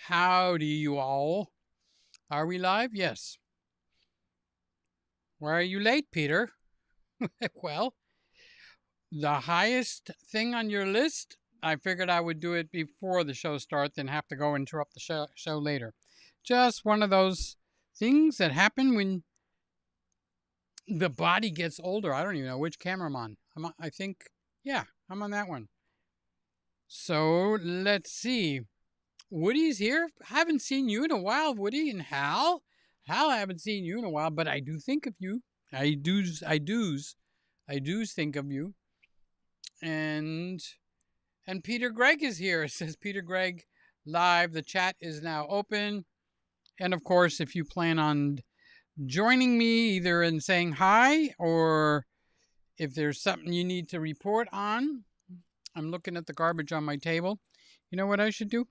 Howdy, you all. Are we live? Yes. Why are you late, Peter? Well, the highest thing on your list, I figured I would do it before the show starts and have to go interrupt the show later. Just one of those things that happen when the body gets older. I don't even know which camera I'm on. I think, yeah, I'm on that one. So let's see. Woody's here. Haven't seen you in a while, Woody. And Hal. Hal, I haven't seen you in a while, but I do think of you. I do think of you. And Peter Gregg is here. It says Peter Gregg live. The chat is now open. And of course, if you plan on joining me either in saying hi or if there's something you need to report on, I'm looking at the garbage on my table. You know what I should do?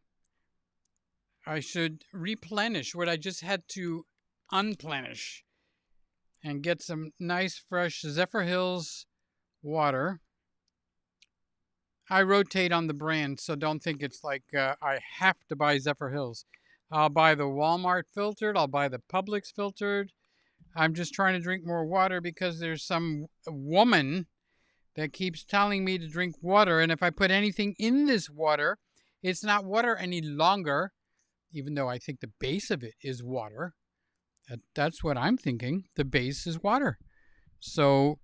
I should replenish what I just had to unplenish and get some nice fresh Zephyr Hills water. I rotate on the brand, so don't think it's like I have to buy Zephyr Hills. I'll buy the Walmart filtered. I'll buy the Publix filtered. I'm just trying to drink more water because there's some woman that keeps telling me to drink water. And if I put anything in this water, it's not water any longer, even though I think the base of it is water. That's what I'm thinking. The base is water. So,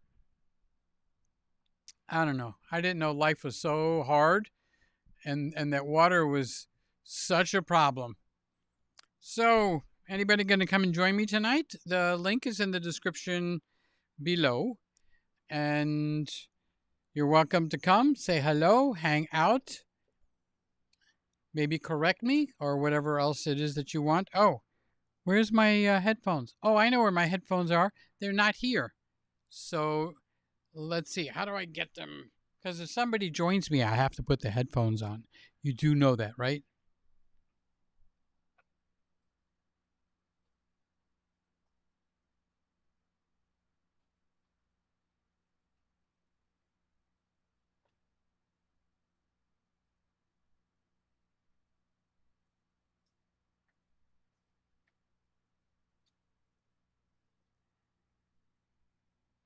I don't know. I didn't know life was so hard and that water was such a problem. So, anybody going to come and join me tonight? The link is in the description below. And you're welcome to come, say hello, hang out, maybe correct me or whatever else it is that you want. Oh, where's my headphones? Oh, I know where my headphones are. They're not here. So let's see. How do I get them? Because if somebody joins me, I have to put the headphones on. You do know that, right?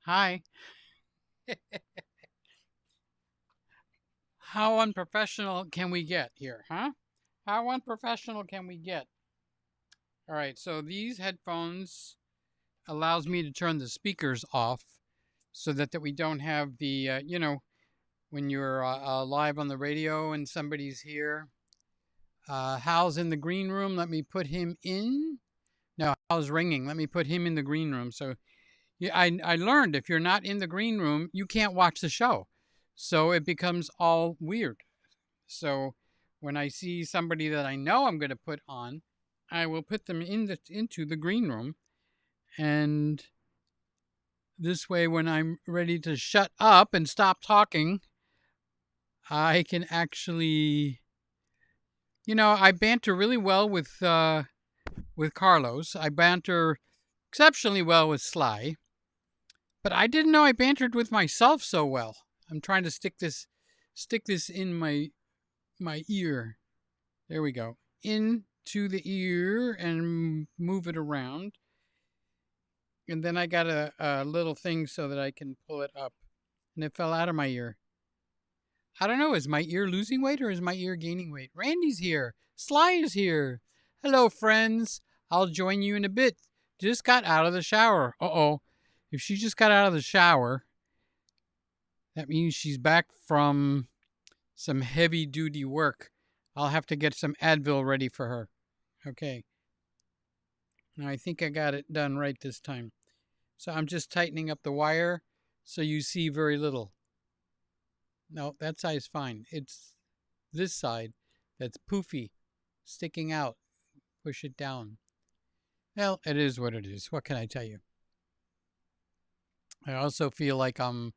Hi. How unprofessional can we get here, huh? How unprofessional can we get? All right, so these headphones allows me to turn the speakers off so that we don't have the, when you're live on the radio and somebody's here. Hal's in the green room. Let me put him in. No, Hal's ringing. Let me put him in the green room. So yeah, I learned if you're not in the green room, you can't watch the show. So it becomes all weird. So when I see somebody that I know I'm going to put on, I will put them into the green room. And this way, when I'm ready to shut up and stop talking, I can actually, I banter really well with Carlos. I banter exceptionally well with Sly, but I didn't know I bantered with myself so well. I'm trying to stick this in my ear. There we go. Into the ear and move it around. And then I got a little thing so that I can pull it up. And it fell out of my ear. I don't know. Is my ear losing weight or is my ear gaining weight? Randy's here. Sly is here. Hello, friends. I'll join you in a bit. Just got out of the shower. Uh-oh. If she just got out of the shower, that means she's back from some heavy-duty work. I'll have to get some Advil ready for her. Okay. Now, I think I got it done right this time. So I'm just tightening up the wire so you see very little. No, that side's fine. It's this side that's poofy, sticking out. Push it down. Well, it is what it is. What can I tell you? I also feel like I'm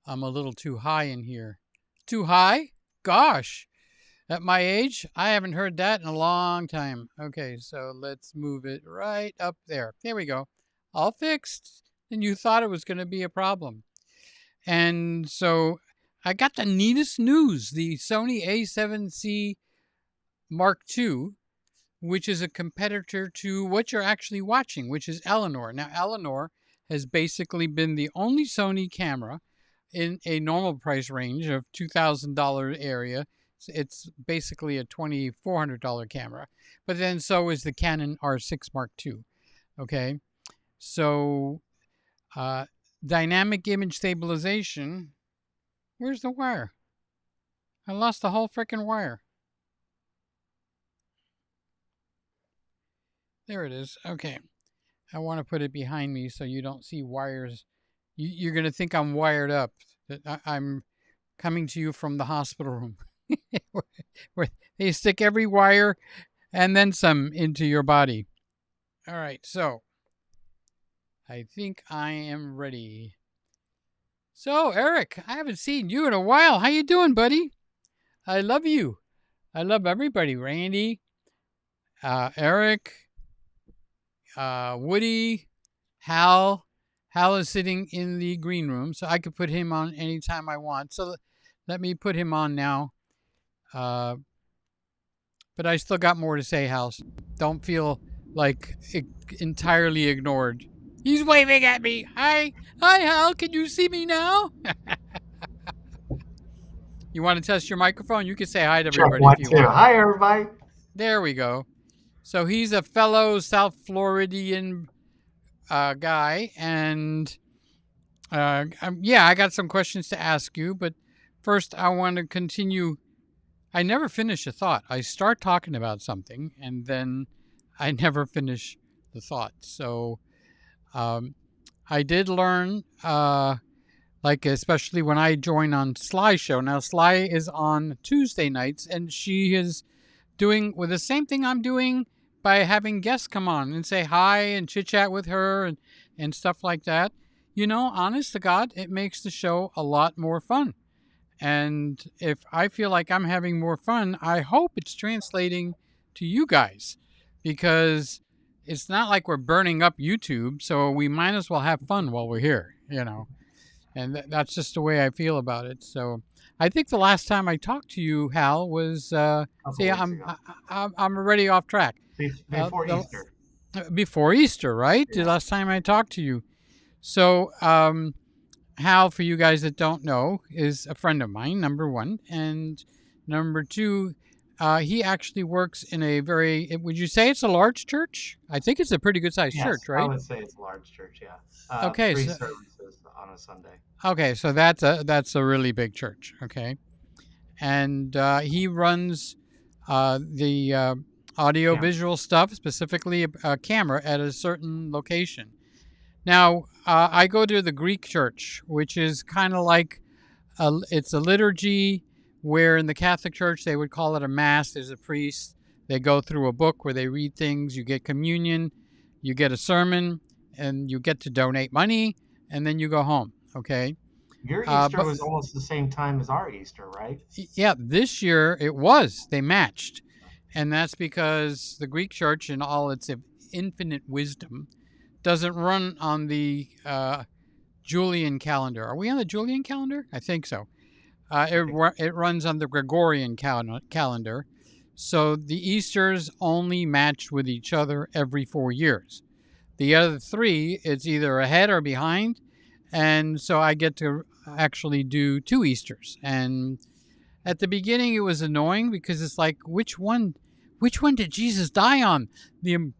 a little too high in here. Too high? Gosh. At my age, I haven't heard that in a long time. Okay, so let's move it right up there. There we go. All fixed. And you thought it was going to be a problem. And so I got the neatest news. The Sony A7c Mark II which is a competitor to what you're actually watching, which is Eleanor. Now, Eleanor has basically been the only Sony camera in a normal price range of $2,000 area. It's basically a $2,400 camera. But then so is the Canon R6 Mark II. Okay. So dynamic image stabilization. Where's the wire? I lost the whole freaking wire. There it is. Okay. I want to put it behind me so you don't see wires. You're going to think I'm wired up. That I'm coming to you from the hospital room where they stick every wire and then some into your body. All right. So I think I am ready. So, Eric, I haven't seen you in a while. How you doing, buddy? I love you. I love everybody. Randy, Eric, Woody, Hal. Hal is sitting in the green room, so I could put him on anytime I want. So let me put him on now. But I still got more to say, Hal. Don't feel like entirely ignored. He's waving at me. Hi, Hal. Can you see me now? You want to test your microphone? You can say hi to everybody if you want. Hi, everybody. There we go. So he's a fellow South Floridian guy, and yeah, I got some questions to ask you. But first, I want to continue. I never finish a thought. I start talking about something, and then I never finish the thought. So I did learn. Like especially when I join on Sly's show. Now Sly is on Tuesday nights, and she is doing with the same thing I'm doing by having guests come on and say hi and chit chat with her and stuff like that. You know, honest to God, it makes the show a lot more fun. And if I feel like I'm having more fun, I hope it's translating to you guys, because it's not like we're burning up YouTube, so we might as well have fun while we're here, you know. And that's just the way I feel about it. So I think the last time I talked to you, Hal, was see, I'm already off track. Before Easter. Before Easter, right? Yeah. The last time I talked to you. So Hal, for you guys that don't know, is a friend of mine, number one. And number two, he actually works in a very, would you say it's a large church? I think it's a pretty good sized church, right? I would say it's a large church, yeah. Okay. 3 services on a Sunday. Okay, so that's a really big church, okay? And he runs the audio-visual stuff, specifically a camera at a certain location. Now, I go to the Greek church, which is kind of like, it's a liturgy where in the Catholic Church they would call it a mass. There's a priest. They go through a book where they read things. You get communion. You get a sermon. And you get to donate money. And then you go home, okay? Your Easter was almost the same time as our Easter, right? Yeah, this year it was. They matched. And that's because the Greek church, in all its infinite wisdom, doesn't run on the Julian calendar. Are we on the Julian calendar? I think so. It runs on the Gregorian calendar. So the Easters only match with each other every 4 years. The other 3, it's either ahead or behind. And so I get to actually do 2 Easters. And at the beginning, it was annoying because it's like, which one did Jesus die on? The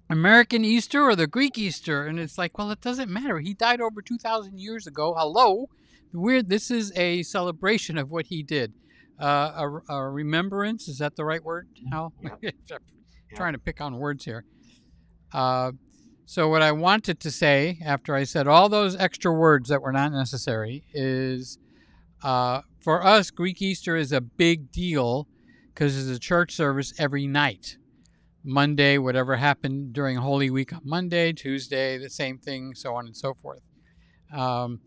American Easter or the Greek Easter? And it's like, well, it doesn't matter. He died over 2,000 years ago. Hello. This is a celebration of what he did. A remembrance. Is that the right word, Hal? Yep. Trying to pick on words here. So what I wanted to say after I said all those extra words that were not necessary is, for us, Greek Easter is a big deal because it's a church service every night. Monday, whatever happened during Holy Week on Monday, Tuesday, the same thing, so on and so forth. And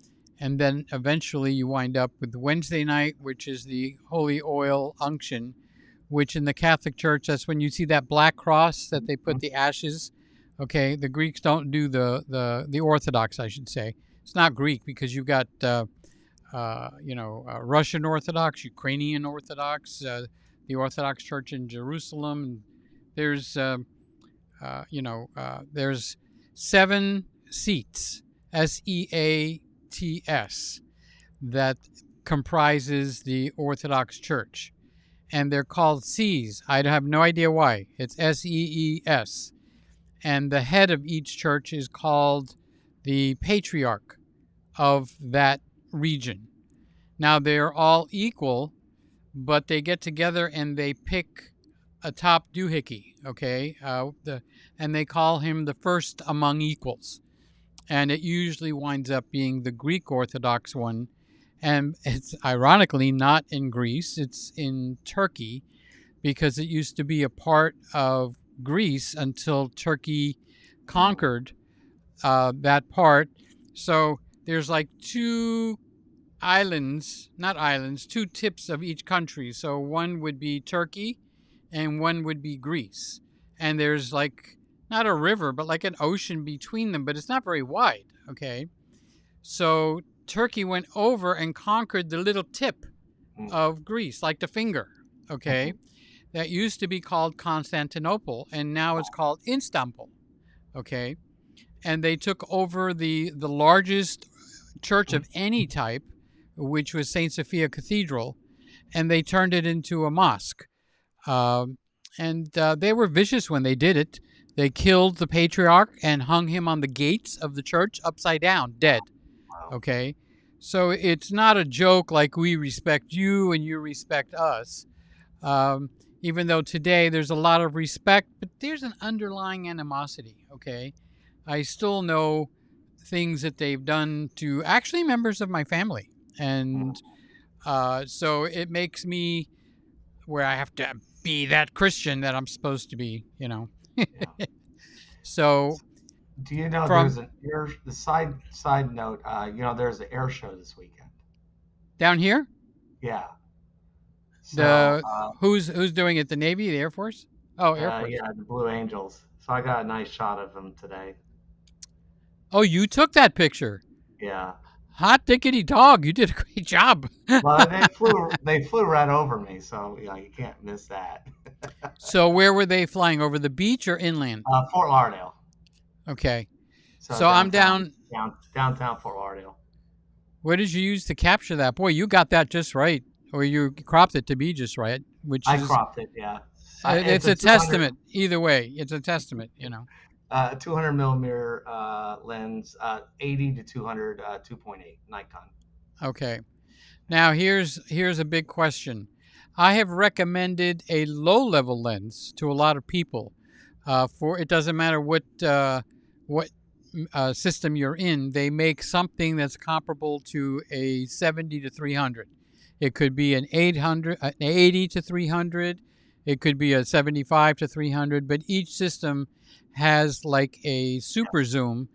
then eventually you wind up with Wednesday night, which is the Holy Oil Unction, which in the Catholic Church, that's when you see that black cross that they put the ashes. Okay, the Greeks don't do the Orthodox, I should say. It's not Greek because you've got, Russian Orthodox, Ukrainian Orthodox, the Orthodox Church in Jerusalem. there's there's 7 seats, SEATS, that comprises the Orthodox Church, and they're called C's. I have no idea why. It's SEES, and the head of each church is called the patriarch of that region. Now they're all equal, but they get together and they pick a top doohickey, okay? And they call him the first among equals. And it usually winds up being the Greek Orthodox one. And it's ironically not in Greece, it's in Turkey, because it used to be a part of Greece until Turkey conquered that part. So there's like two two tips of each country. So one would be Turkey and one would be Greece. And there's like not a river, but like an ocean between them, but it's not very wide, okay? So Turkey went over and conquered the little tip of Greece, like the finger, okay? That used to be called Constantinople, and now it's called Istanbul, okay? And they took over the largest church of any type, which was St. Sophia Cathedral, and they turned it into a mosque. They were vicious when they did it. They killed the patriarch and hung him on the gates of the church upside down, dead. Okay? So it's not a joke like we respect you and you respect us. Even though today there's a lot of respect, but there's an underlying animosity, okay? I still know things that they've done to actually members of my family. And so it makes me where I have to be that Christian that I'm supposed to be, you know. So do you know from there's an air the side note, there's an air show this weekend. down here, Yeah. the So who's doing it? The Navy, the Air Force? Oh, Air Force. yeah, the Blue Angels. So I got a nice shot of them today. Oh, you took that picture. Yeah. Hot diggity dog, you did a great job. Well, they flew right over me, so you can't miss that. So where were they flying? Over the beach or inland? Fort Lauderdale. Okay. So So I'm down. Downtown Fort Lauderdale. What did you use to capture that? Boy, you got that just right, or you cropped it to be just right. I cropped it, yeah. It's a testament. Either way, it's a testament. 200 millimeter lens, 80 to 200, 2.8 Nikon. Okay. Now here's a big question. I have recommended a low level lens to a lot of people. For it doesn't matter what system you're in, they make something that's comparable to a 70 to 300. It could be an 80 to 300. It could be a 75 to 300. But each system has like a super zoom,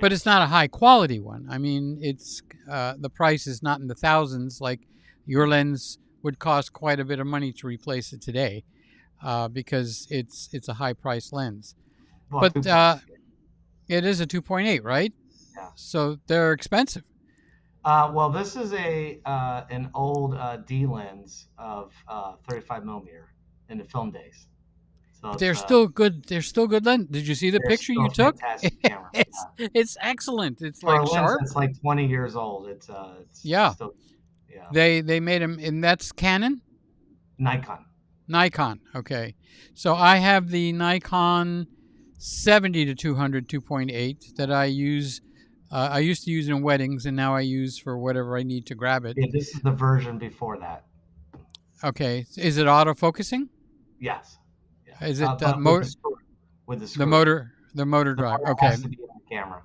but it's not a high quality one. I mean, it's the price is not in the thousands. Like your lens would cost quite a bit of money to replace it today, because it's a high price lens. Well, But it is a 2.8, right? Yeah. So they're expensive. Well, this is an old D lens of 35 millimeter in the film days. So They're still good. They're still good lens. Did you see the picture you took? Fantastic camera. It's excellent. It's For like a lens sharp. that's like 20 years old. It's Yeah. Still, yeah. They made them, and that's Canon. Nikon. Okay. So I have the Nikon 70 to 200 2.8 that I use. I used to use in weddings, and now I use for whatever I need to grab it. Yeah, this is the version before that. Okay. Is it autofocusing? Yes. Yeah. Is it with the the motor drive? motor Okay. has to be on the camera.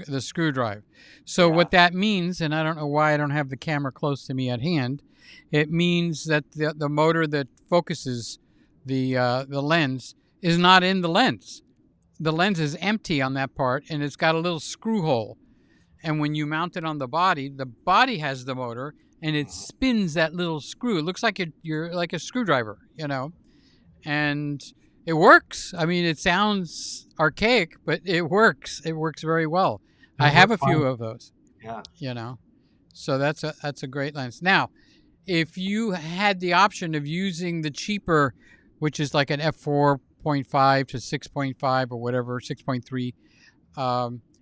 The screw drive. So Yeah. what that means, and I don't know why I don't have the camera close to me at hand, it means that the motor that focuses the lens is not in the lens. The lens is empty on that part, and it's got a little screw hole. And when you mount it on the body has the motor, and it spins that little screw. It looks like you're like a screwdriver, and it works. I mean, it sounds archaic, but it works. It works very well. I have a few of those. Yeah. So that's a great lens. Now, if you had the option of using the cheaper, which is like an f4 0.5 to 6.5 or whatever, 6.3.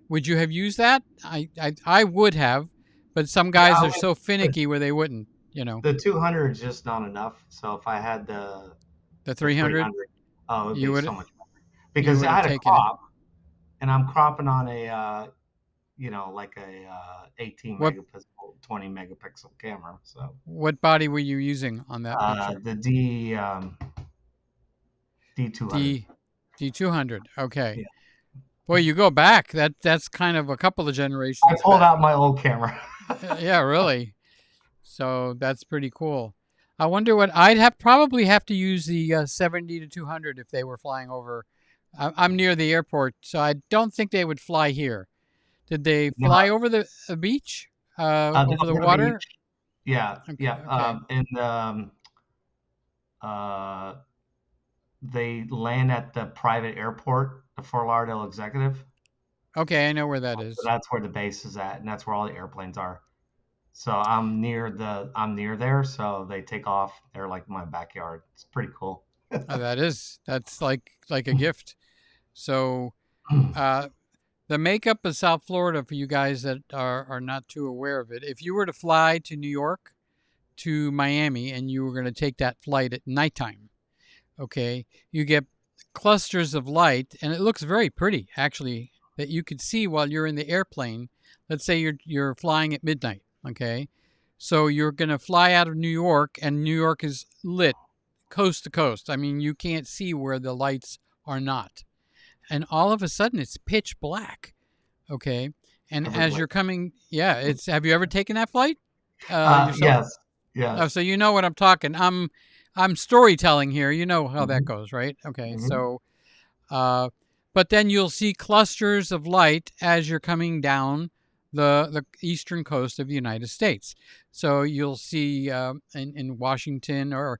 Would you have used that? I would have, but some Yeah, guys I are mean, so the, finicky where they wouldn't. You know, the 200 is just not enough. So if I had the the 300, 300, oh, it would you be so would much better. you Because would I have had a taken it. crop, and I'm cropping on a like a 18 What megapixel, 20 megapixel camera. So what body were you using on that picture? the D200. D D200. Okay. Yeah, Boy, you go back. That's kind of a couple of I generations pulled back. out my old camera. Yeah, really. So that's pretty cool. I wonder what I'd have probably have to use the 70 to 200 if they were flying over. I'm near the airport, so I don't think they would fly here. Did they No, fly over the beach? Over the over the water? beach. Yeah, Okay, yeah. okay, And uh, they land at the private airport, the Fort Lauderdale Executive. okay. I know where that So is. that's where the base is at, and that's where all the airplanes are. So I'm near there, so they take off. They're like in my backyard. It's pretty cool. That's like a gift. So uh, the makeup of South Florida for you guys that are not too aware of it. If you were to fly to New York to Miami and you were going to take that flight at nighttime, okay, you get clusters of light and it looks very pretty actually that you could see while you're in the airplane. Let's say you're flying at midnight, okay? So you're going to fly out of New York and New York is lit coast to coast. I mean, you can't see where the lights are not. And all of a sudden it's pitch black, okay? And as Everywhere. you're coming, yeah, it's have you ever taken that flight yourself? Yes, Oh, yes. so you know what I'm talking. I'm storytelling here. You know how that Hmm. goes, right? Okay. Hmm. So but then you'll see clusters of light as you're coming down the eastern coast of the United States. So you'll see in Washington or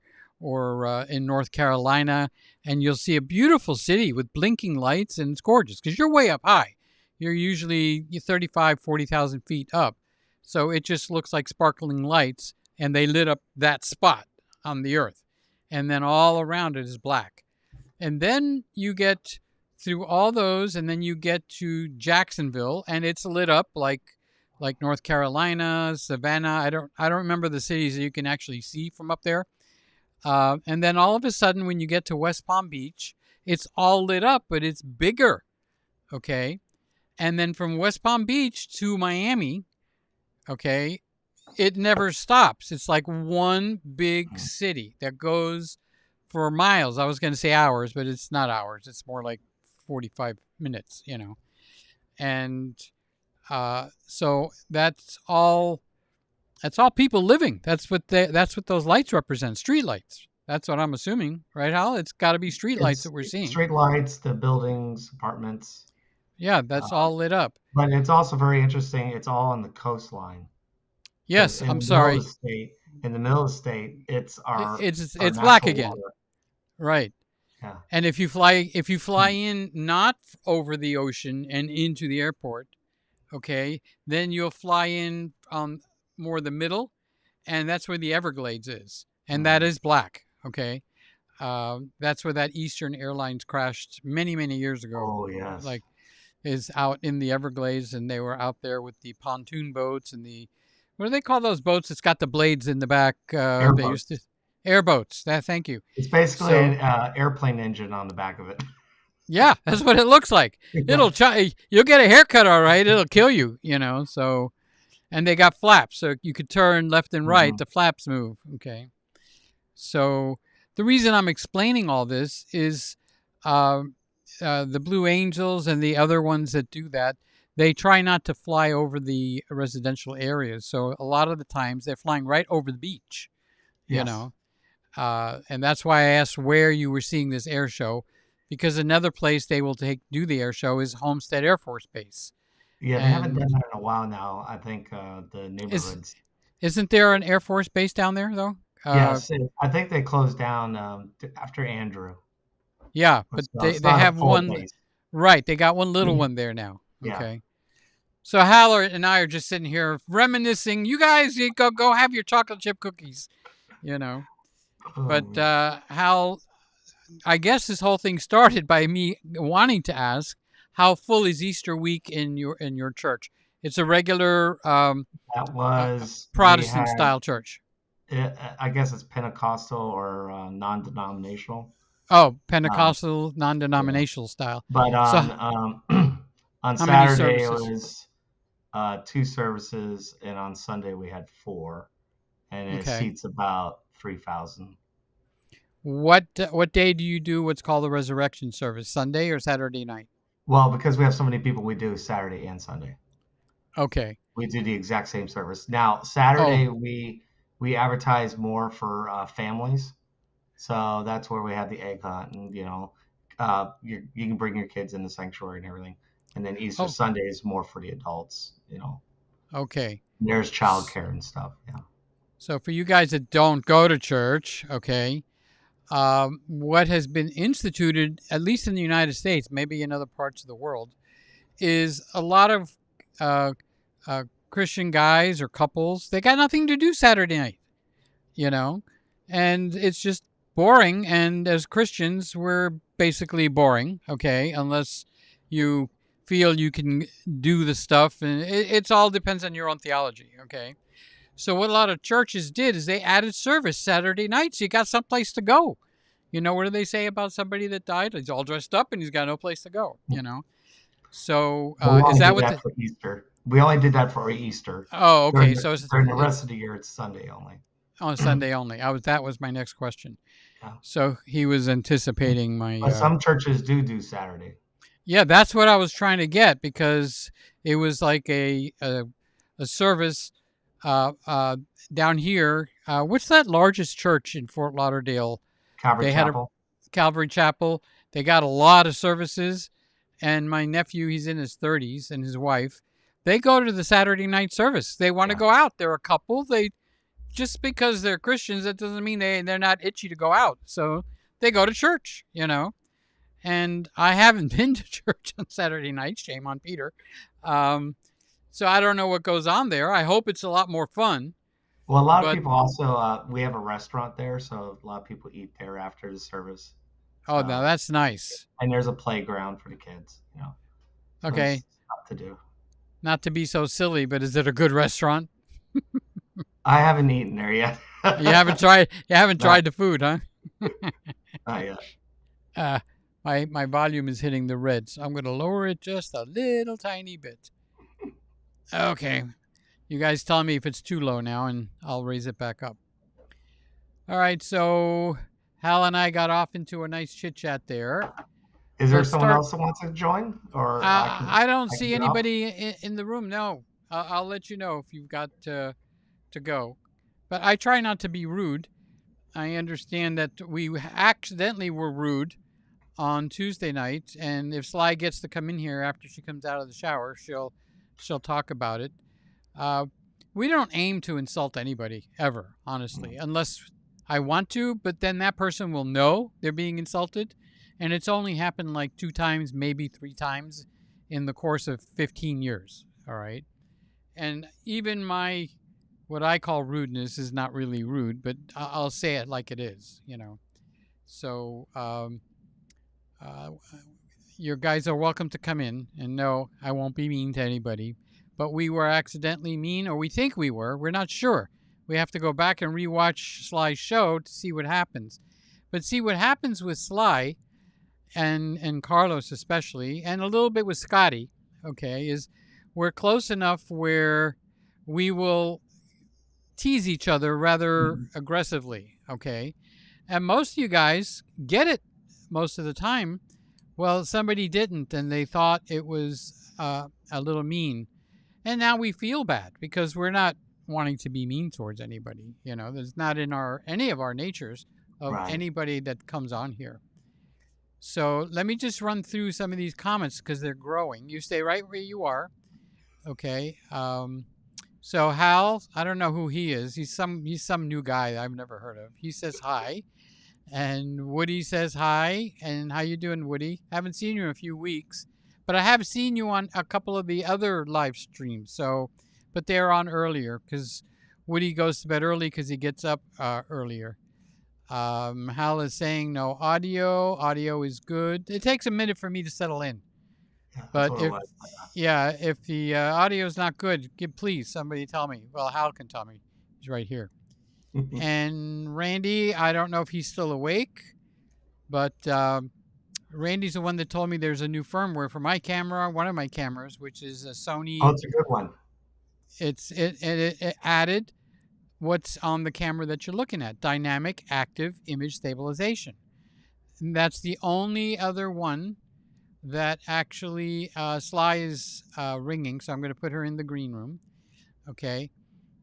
in North Carolina, and you'll see a beautiful city with blinking lights, and it's gorgeous because you're way up high. You're usually 35, 40,000 feet up. So it just looks like sparkling lights, and they lit up that spot on the earth. And then all around it is black. And then you get through all those, and then you get to Jacksonville, and it's lit up like North Carolina, Savannah. I don't remember the cities that you can actually see from up there. And then all of a sudden, when you get to West Palm Beach, it's all lit up, but it's bigger. Okay, and then from West Palm Beach to Miami, okay, it never stops. It's like one big city that goes for miles. I was going to say hours, but it's not hours. It's more like 45 minutes, you know. And so that's all. That's all people living. That's what those lights represent. Street lights. That's what I'm assuming, right, Hal? It's got to be street lights that It's we're seeing. street lights, the buildings, apartments. Yeah, that's Uh, all lit up. but it's also very interesting. It's all on the coastline because Yes, in I'm the middle of the sorry. state, it's our It's black natural again, water. right? Yeah. And if you fly in not over the ocean and into the airport, okay, then you'll fly in more the middle, and that's where the Everglades is, and that Hmm. is black. Okay, that's where that Eastern Airlines crashed many years ago. Oh yes. Like is out in the Everglades, and they were out there with the pontoon boats and the what do they call those boats that's got the blades in the back? They used to Airboats. airboats. That thank you. It's basically So an airplane engine on the back of it. yeah, that's what it looks like. Yeah. You'll get a haircut, all right. It'll kill you, you know. So, and they got flaps, so you could turn left and right. Hmm. The flaps move. Okay. So, the reason I'm explaining all this is uh, the Blue Angels and the other ones that do that. They try not to fly over the residential areas. So a lot of the times they're flying right over the beach, you Yes. know. And that's why I asked where you were seeing this air show, because another place they will do the air show is Homestead Air Force Base. Yeah, they haven't And done that in a while now. I think the is neighborhoods. isn't there an Air Force base down there though? Yes, I think they closed down after Andrew. Yeah, but So they it's they not a have full one base. right. They got one little one there now. Yeah. Okay. So Hal and I are just sitting here reminiscing. You guys, you go have your chocolate chip cookies, you know. Oh But man. Hal, I guess this whole thing started by me wanting to ask, how full is Easter week in your church? It's a regular That uh, was we Protestant had. style church. I guess it's Pentecostal or non-denominational. Oh, Um, Pentecostal, yeah, non-denominational style. but So, on how many Saturday it services? was two services, and on Sunday we had four, and it Okay. seats about 3,000. What day do you do what's called the resurrection service? Sunday or Saturday night? Well, because we have so many people, we do Saturday and Sunday. Okay. We do the exact same service. Now Oh, Saturday we advertise more for families, so that's where we have the egg hunt, and you can bring your kids in the sanctuary and everything. And then Easter oh, Sunday is more for the adults. okay. There's S- childcare and stuff. Yeah, So for you guys that don't go to church, okay, what has been instituted, at least in the United States, maybe in other parts of the world, is a lot of uh, Christian guys or couples. They got nothing to do Saturday night, you know, and it's just boring. And as Christians, we're basically boring, okay, unless you feel you can do the stuff, and it's all depends on your own theology, okay. So what a lot of churches did is they added service Saturday nights. You got someplace to go. What do they say about somebody that died? He's all dressed up and he's got no place to go. So but we is only that did what that the? for Easter. We only did that for Easter. Oh, During okay. the, So during the rest it's of the year, it's Sunday only. on Sunday only. That was my next question. Yeah, So he was anticipating my. but some churches do Saturday. Yeah, that's what I was trying to get because it was like a service uh, down here. What's that largest church in Fort Lauderdale? Calvary They had a Chapel. Calvary Chapel. They got a lot of services. And my nephew, he's in his 30s, and his wife, they go to the Saturday night service. They want to Yeah. go out. They're a couple. They just because they're Christians, that doesn't mean they're not itchy to go out. So they go to church. And I haven't been to church on Saturday night. Shame on Peter. Um, so I don't know what goes on there. I hope it's a lot more fun. Well, a lot of But people also, we have a restaurant there, so a lot of people eat there after the service. oh, now So, that's nice. and there's a playground for the kids. So there's Okay, stuff to do. not to be so silly, but is it a good restaurant? I haven't eaten there yet. You haven't tried. You haven't Not, tried the food, huh? not yet. Uh, my volume is hitting the red, so I'm going to lower it just a little tiny bit. Okay, you guys tell me if it's too low now, and I'll raise it back up. All right, so Hal and I got off into a nice chit chat there. Is there Let's someone start. else that wants to join, or I don't I can see get off? anybody in the room. No, I'll let you know if you've got to go. But I try not to be rude. I understand that we accidentally were rude on Tuesday night, and if Sly gets to come in here after she comes out of the shower, she'll talk about it. Uh, we don't aim to insult anybody ever, honestly, unless I want to. But then that person will know they're being insulted, and it's only happened like 2 times, maybe 3 times, in the course of 15 years. All right, and even my what I call rudeness is not really rude, but I'll say it like it is. So uh, your guys are welcome to come in, and no, I won't be mean to anybody. But we were accidentally mean, or we think we were. We're not sure. We have to go back and rewatch Sly's show to see what happens. But see what happens with Sly and Carlos especially, and a little bit with Scotty. Okay, is we're close enough where we will tease each other rather aggressively. Okay, and most of you guys get it most of the time. Well, somebody didn't, and they thought it was a little mean, and now we feel bad because we're not wanting to be mean towards anybody. There's not in any of our natures of Right. anybody that comes on here. So let me just run through some of these comments because they're growing. You stay right where you are, okay? So Hal, I don't know who he is. He's some new guy that I've never heard of. He says hi. And Woody says hi. And how you doing, Woody? Haven't seen you in a few weeks, but I have seen you on a couple of the other live streams. But they're on earlier because Woody goes to bed early because he gets up earlier. Hal is saying no audio. Audio is good. It takes a minute for me to settle in. Yeah, that's But what it if was. if the audio is not good, please somebody tell me. Well, Hal can tell me. He's right here. And Randy, I don't know if he's still awake, but Randy's the one that told me there's a new firmware for my camera, one of my cameras, which is a Oh, Sony. it's a good one. It added what's on the camera that you're looking at, dynamic active image stabilization. And that's the only other one that actually Sly is ringing, so I'm going to put her in the green room. Okay,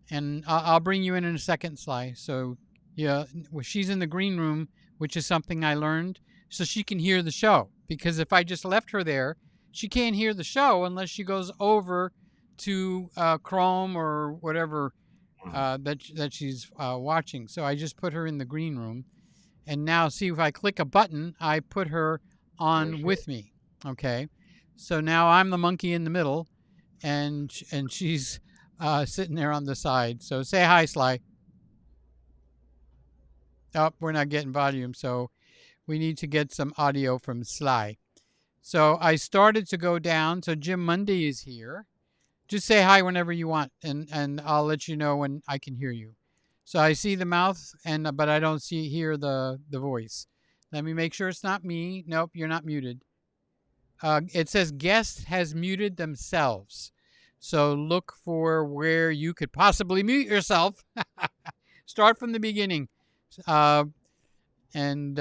and I'll bring you in a second, Sly. So yeah, she's in the green room, which is something I learned, so she can hear the show. Because if I just left her there, she can't hear the show unless she goes over to Chrome or whatever that she's watching. So I just put her in the green room, and now see if I click a button, I put her There on she is. with me. Okay, so now I'm the monkey in the middle, and she's sitting there on the side. So say hi, Sly. Oh, we're not getting volume, so we need to get some audio from Sly. So I started to go down. So Jim Monday is here. Just say hi whenever you want, and I'll let you know when I can hear you. So I see the mouth, but I don't hear the voice. Let me make sure it's not me. Nope, you're not muted. It says guest has muted themselves. So look for where you could possibly mute yourself. Start from the beginning, uh, and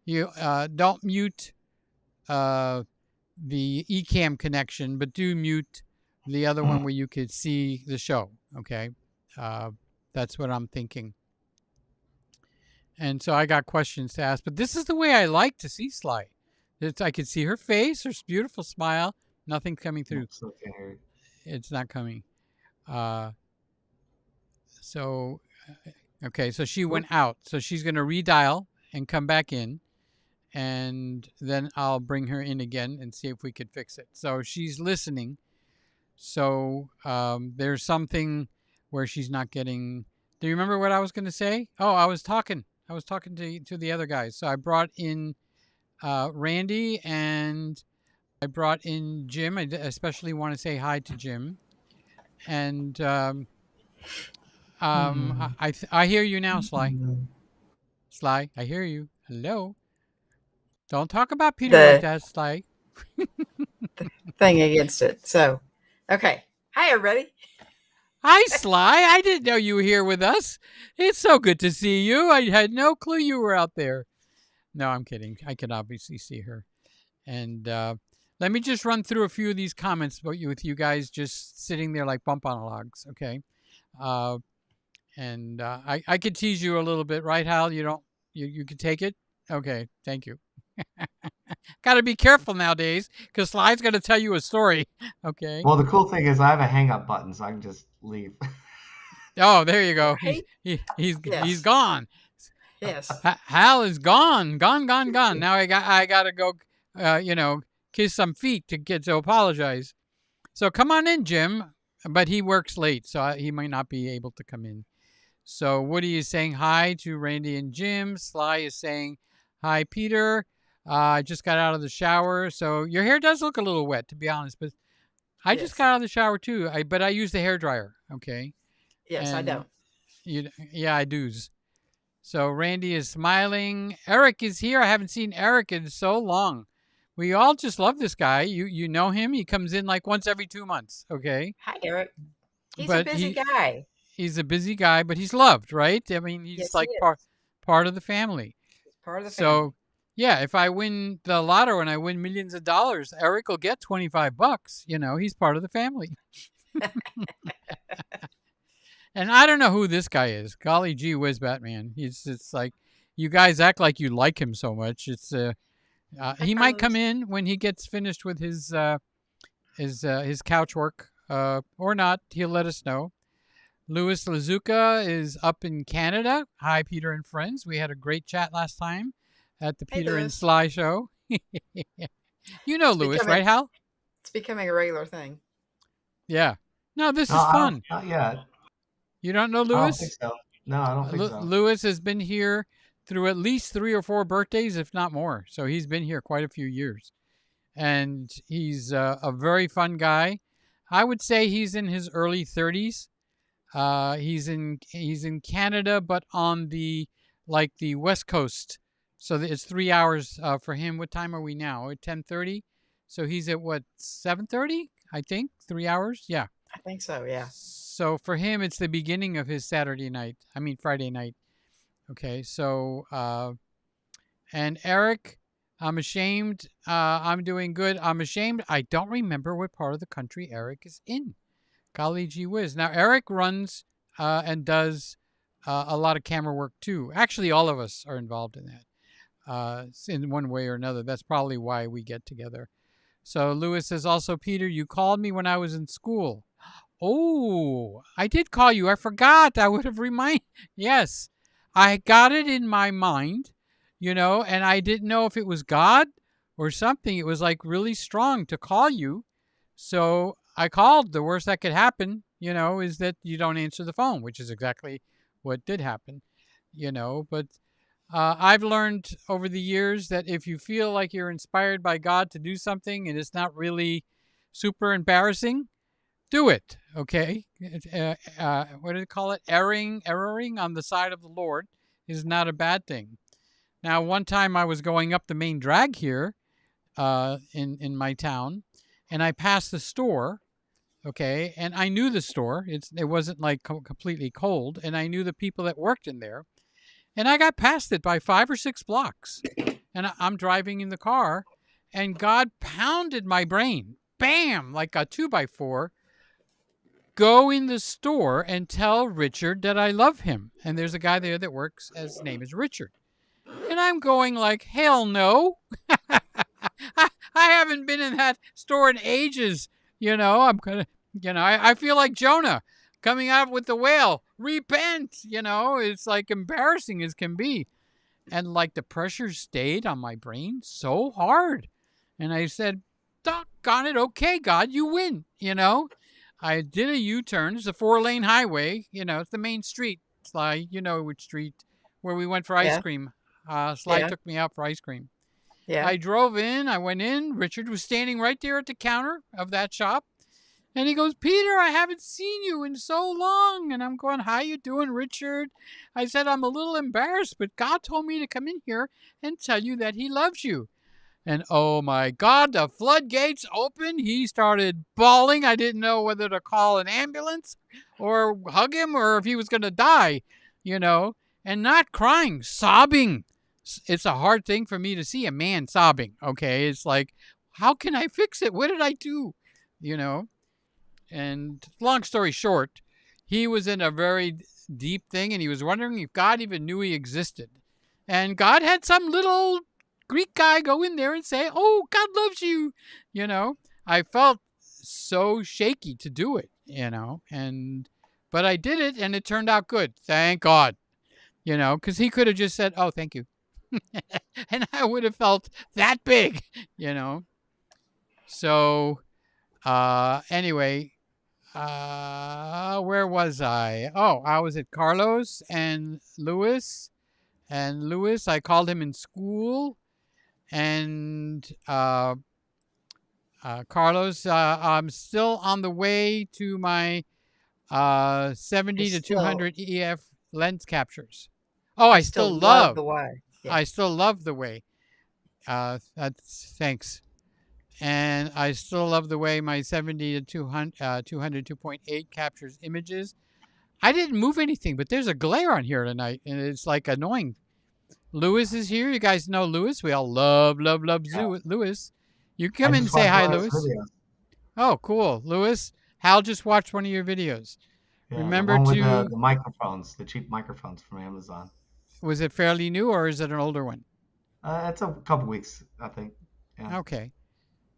you don't mute the Ecamm connection, but do mute the other one where you could see the show. Okay, uh, that's what I'm thinking. And so I got questions to ask, but this is the way I like to see Sly. I could see her face, her beautiful smile. Nothing coming through. Still can't hear you. It's not coming. Uh, so okay, so she went out. So she's going to redial and come back in, and then I'll bring her in again and see if we could fix it. So she's listening. So there's something where she's not getting. Do you remember what I was going to say? Oh, I was talking. I was talking to the other guys. So I brought in Randy and I brought in Jim. I especially want to say hi to Jim. And I hear you now, Sly. Sly, I hear you. Hello. Don't talk about Peter like The that, Sly. thing against it. So, okay. Hi, everybody. Hi, Sly. I didn't know you were here with us. It's so good to see you. I had no clue you were out there. No, I'm kidding. I can obviously see her. And let me just run through a few of these comments with you guys just sitting there like bump on logs, okay? And I could tease you a little bit, right, Hal? You could take it? Okay, thank you. Got to be careful nowadays because Sly's going to tell you a story, okay? Well, the cool thing is I have a hang up button, so I can just leave. Oh, there you go. Right? He's Yes. gone. Yes. Hal is gone. Now I got to go, kiss some feet to get to apologize. So come on in, Jim. But he works late, so he might not be able to come in. So Woody is saying hi to Randy and Jim. Sly is saying hi, Peter. I just got out of the shower, so your hair does look a little wet, to be honest. But I just Yes. got out of the shower too. But I use the hair dryer. Okay. Yes, I And don't. yeah, I do. So Randy is smiling. Eric is here. I haven't seen Eric in so long. We all just love this guy. You know him. He comes in like once every 2 months. Okay. Hi, Eric. He's a But busy guy. he's a busy guy, but he's loved, right? I mean, he's Yes, he like is. part of the family. He's part of the So, family. yeah, if I win the lotto and I win millions of dollars, Eric will get $25. He's part of the family. And I don't know who this guy is. Golly gee whiz, Batman. It's like you guys act like you like him so much. It's Hi, he might come Carlos. in when he gets finished with his couch work or not. He'll let us know. Louis Lazuka is up in Canada. Hi, Peter and friends. We had a great chat last time at the Hey, Peter and Louis. Sly show. You know It's Louis, becoming right, Hal? it's becoming a regular thing. Yeah. No, this No, is I don't. fun. Not yet. You don't know I don't think Louis? so. No, I don't think so. Louis has been here through at least 3 or 4 birthdays, if not more. So he's been here quite a few years. And he's a very fun guy. I would say he's in his early 30s. He's in Canada, but on the West Coast. So it's 3 hours for him. What time are we now? At 10:30. So he's at what, 7:30? I think 3 hours. Yeah. I think so. Yeah. So for him, it's the beginning of his Friday night. Okay. So and Eric, I'm ashamed. I'm doing good. I'm ashamed. I don't remember what part of the country Eric is in. Golly gee whiz. Now, Eric runs and does a lot of camera work too. Actually, all of us are involved in that in one way or another. That's probably why we get together. So Lewis says also, Peter, you called me when I was in school. Oh, I did call you. I forgot. I would have reminded. Yes, I got it in my mind, and I didn't know if it was God or something. It was like really strong to call you. So I called. The worst that could happen, is that you don't answer the phone, which is exactly what did happen, But I've learned over the years that if you feel like you're inspired by God to do something and it's not really super embarrassing, do it, okay? What do they call it? Erring on the side of the Lord is not a bad thing. Now, one time I was going up the main drag here in my town, and I passed the store, okay, and I knew the store. It wasn't like completely cold, and I knew the people that worked in there, and I got past it by 5 or 6 blocks, and I'm driving in the car, and God pounded my brain, bam, like a 2x4. Go in the store and tell Richard that I love him. And there's a guy there that works, his name is Richard. And I'm going like, hell no. I haven't been in that store in ages. I'm going to, I feel like Jonah coming out with the whale. Repent, it's like embarrassing as can be. And like the pressure stayed on my brain so hard. And I said, doggone it, okay, God, you win, I did a U-turn. It's a 4-lane highway. It's the main street. Sly, which street, where we went for ice cream. Sly took me out for ice cream. Yeah. I drove in. I went in. Richard was standing right there at the counter of that shop. And he goes, Peter, I haven't seen you in so long. And I'm going, how you doing, Richard? I said, I'm a little embarrassed, but God told me to come in here and tell you that he loves you. And oh my God, the floodgates opened. He started bawling. I didn't know whether to call an ambulance or hug him or if he was going to die, and not crying, sobbing. It's a hard thing for me to see a man sobbing. Okay. It's like, how can I fix it? What did I do? And long story short, he was in a very deep thing and he was wondering if God even knew he existed. And God had some little Greek guy go in there and say, oh, God loves you. I felt so shaky to do it, but I did it and it turned out good. Thank God, because he could have just said, oh, thank you. And I would have felt that big, So, anyway, where was I? Oh, I was at Carlos and Lewis. And Lewis, I called him in school. And Carlos, I'm still on the way to my 70 to 200 EF lens captures. Oh, I still love the way. Yeah. I still love the way. Thanks. And I still love the way my 70 to 200 2.8 captures images. I didn't move anything, but there's a glare on here tonight, and it's like annoying. Lewis is here. You guys know Lewis. We all love Lewis. You come in and say hi, Lewis. Oh, cool. Lewis, Hal just watched one of your videos. Yeah, Remember the one with the microphones, the cheap microphones from Amazon. Was it fairly new or is it an older one? It's a couple weeks, I think. Yeah. Okay.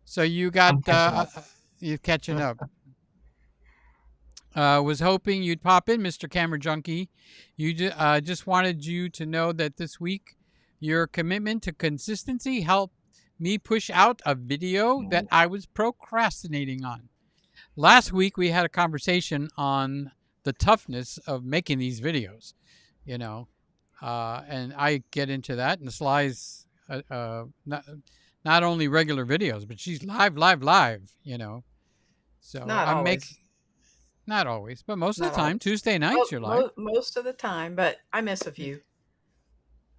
So you got, you're catching up. Was hoping you'd pop in, Mr. Camera Junkie. Just wanted you to know that this week, your commitment to consistency helped me push out a video that I was procrastinating on. Last week, we had a conversation on the toughness of making these videos. and I get into that. And Sly's not only regular videos, but she's live. So Not I always. make not always, but most of Not the time, always. Tuesday nights you're live. Most of the time, but I miss a few.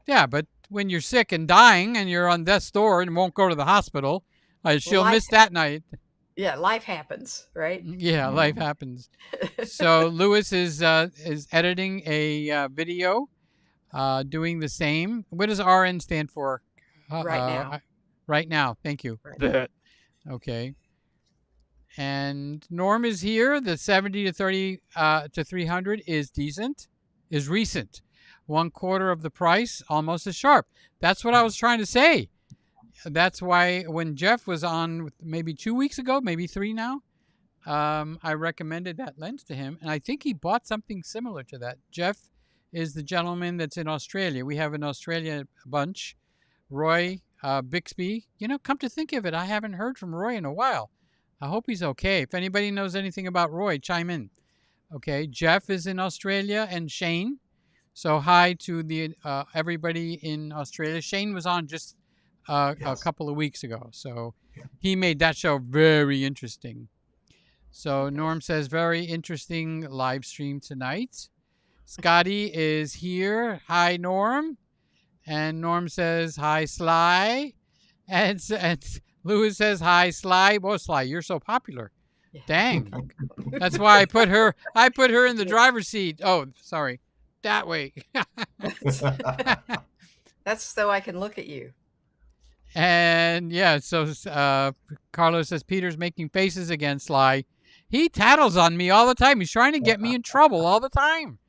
Yeah, but when you're sick and dying and you're on death's door and won't go to the hospital, she'll Life, miss that night. yeah, life happens, right? Yeah, life happens. So Lewis is editing a video, doing the same. What does RN stand for? Right now. Right now. Thank you. Right now. Okay. And Norm is here. The 70 to 30 to 300 is decent, is recent. 1/4 of the price, almost as sharp. That's what I was trying to say. That's why when Jeff was on maybe 2 weeks ago, maybe 3 now, I recommended that lens to him, and I think he bought something similar to that. Jeff is the gentleman that's in Australia. We have an Australia bunch. Roy Bixby. Come to think of it, I haven't heard from Roy in a while. I hope he's okay. If anybody knows anything about Roy, chime in. Okay, Jeff is in Australia, and Shane. So hi to the everybody in Australia. Shane was on just a couple of weeks ago, so he made that show very interesting. So Norm says, very interesting live stream tonight. Scotty is here. Hi, Norm. And Norm says, hi, Sly. And Lewis says, hi, Sly. Boy, Sly, you're so popular. Yeah. Dang. That's why I put her in the driver's seat. Oh, sorry. That way. That's so I can look at you. And yeah, so Carlos says, Peter's making faces again, Sly. He tattles on me all the time. He's trying to get me in trouble all the time.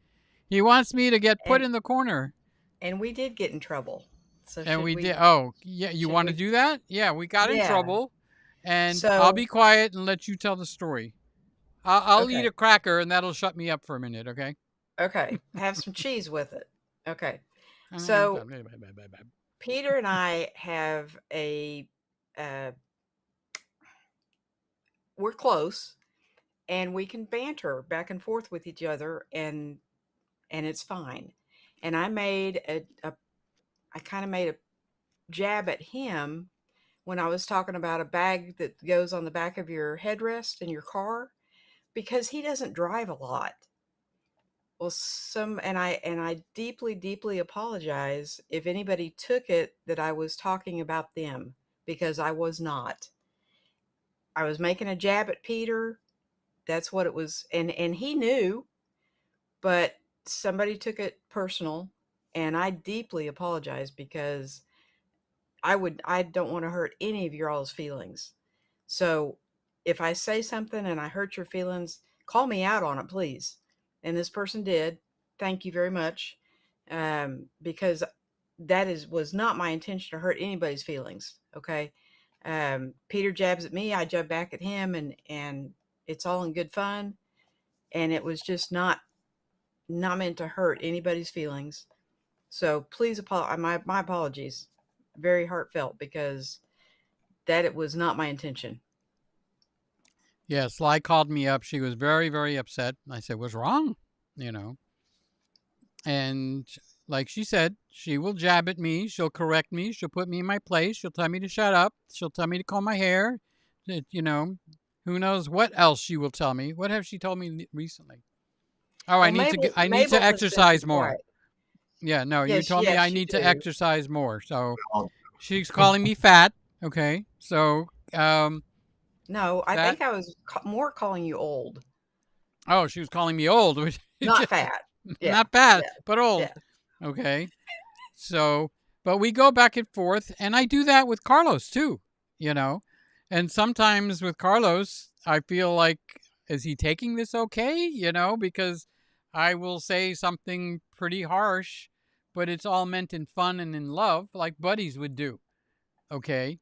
He wants me to get put in the corner. And we did get in trouble. So and we did. Oh, yeah. You want to do that? Yeah, we got in trouble. And so, I'll be quiet and let you tell the story. I'll eat a cracker, and that'll shut me up for a minute, okay? Okay. Have some cheese with it. Okay. So Peter and I have we're close, and we can banter back and forth with each other, and it's fine. And I made I kind of made a jab at him when I was talking about a bag that goes on the back of your headrest in your car, because he doesn't drive a lot. Well, and I deeply, deeply apologize if anybody took it that I was talking about them, because I was not. I was making a jab at Peter. That's what it was. And he knew, but somebody took it personal, and I deeply apologize, because I don't want to hurt any of your all's feelings. So if I say something and I hurt your feelings, call me out on it, please. And this person did. Thank you very much. Because that was not my intention to hurt anybody's feelings. Okay. Peter jabs at me, I jab back at him, and it's all in good fun. And it was just not meant to hurt anybody's feelings. So please my apologies. Very heartfelt, because it was not my intention. Yeah, Sly called me up. She was very, very upset. I said, what's wrong? And like she said, she will jab at me. She'll correct me. She'll put me in my place. She'll tell me to shut up. She'll tell me to comb my hair. Who knows what else she will tell me. What have she told me recently? Oh, I need to exercise more. Yeah, no, you told me I need to exercise more. So she's calling me fat. Okay, so no, I think I was more calling you old. Oh, she was calling me old. Not fat. Yeah. Not bad, but old. Yeah. Okay. So, but we go back and forth, and I do that with Carlos too, And sometimes with Carlos, I feel like, is he taking this okay? Because I will say something pretty harsh, but it's all meant in fun and in love, like buddies would do. Okay.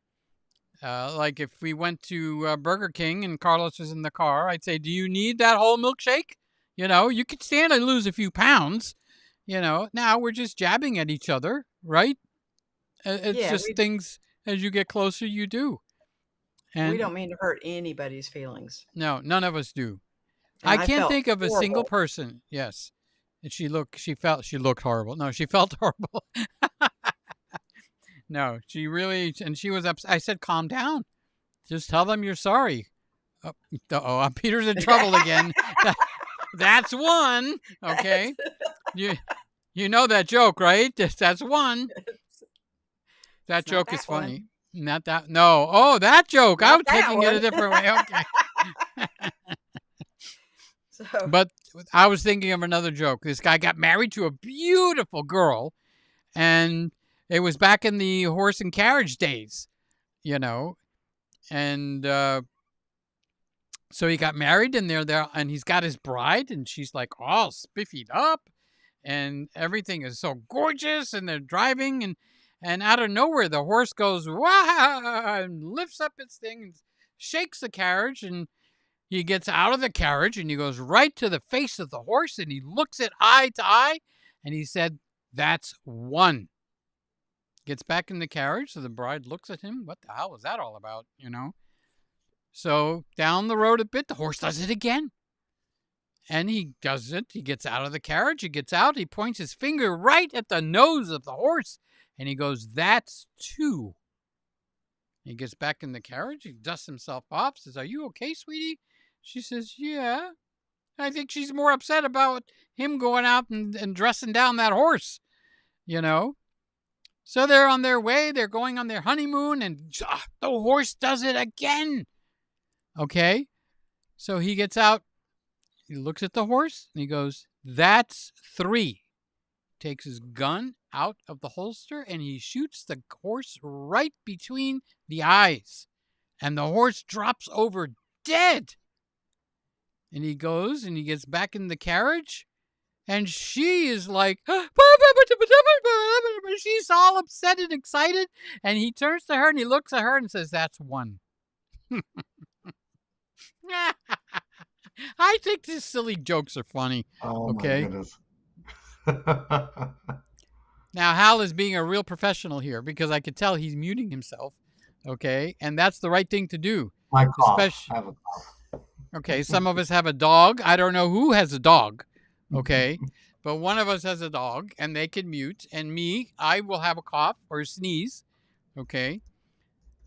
Like if we went to Burger King and Carlos was in the car, I'd say, do you need that whole milkshake? You could stand to lose a few pounds. Now we're just jabbing at each other, right? It's things as you get closer, you do. And we don't mean to hurt anybody's feelings. No, none of us do. And I can't think of a single person. Yes. And she looked horrible. No, she felt horrible. No, she really, and she was upset. I said, calm down. Just tell them you're sorry. Uh-oh, Peter's in trouble again. That's one. Okay. You know that joke, right? That's one. That It's not joke is that funny. one. Not that. No. Oh, that joke. I Not was that taking it a one. different way. Okay. So But I was thinking of another joke. This guy got married to a beautiful girl, and it was back in the horse and carriage days, you know. And so he got married, and they're there, and he's got his bride, and she's like all spiffied up, and everything is so gorgeous, and they're driving, and out of nowhere the horse goes wow and lifts up its thing and shakes the carriage, and he gets out of the carriage and he goes right to the face of the horse and he looks it eye to eye, and he said, "That's one." Gets back in the carriage, so the bride looks at him. What the hell was that all about? So down the road a bit, the horse does it again. And he does it. He gets out of the carriage. He gets out. He points his finger right at the nose of the horse. And he goes, "That's two." He gets back in the carriage. He dusts himself off. Says, "Are you okay, sweetie?" She says, "Yeah." I think she's more upset about him going out and dressing down that horse, you know. So they're on their way. They're going on their honeymoon. And the horse does it again. Okay. So he gets out. He looks at the horse and he goes, "That's three." Takes his gun out of the holster and he shoots the horse right between the eyes. And the horse drops over dead. And he goes and he gets back in the carriage. And she is like, she's all upset and excited. And he turns to her and he looks at her and says, "That's one." I think these silly jokes are funny. Oh Okay. my goodness. Now, Hal is being a real professional here because I could tell he's muting himself. Okay. And that's the right thing to do. My cough. Especially, I have a cough. okay. Some of us have a dog. I don't know who has a dog. Okay. But one of us has a dog and they can mute. And me, I will have a cough or sneeze. Okay.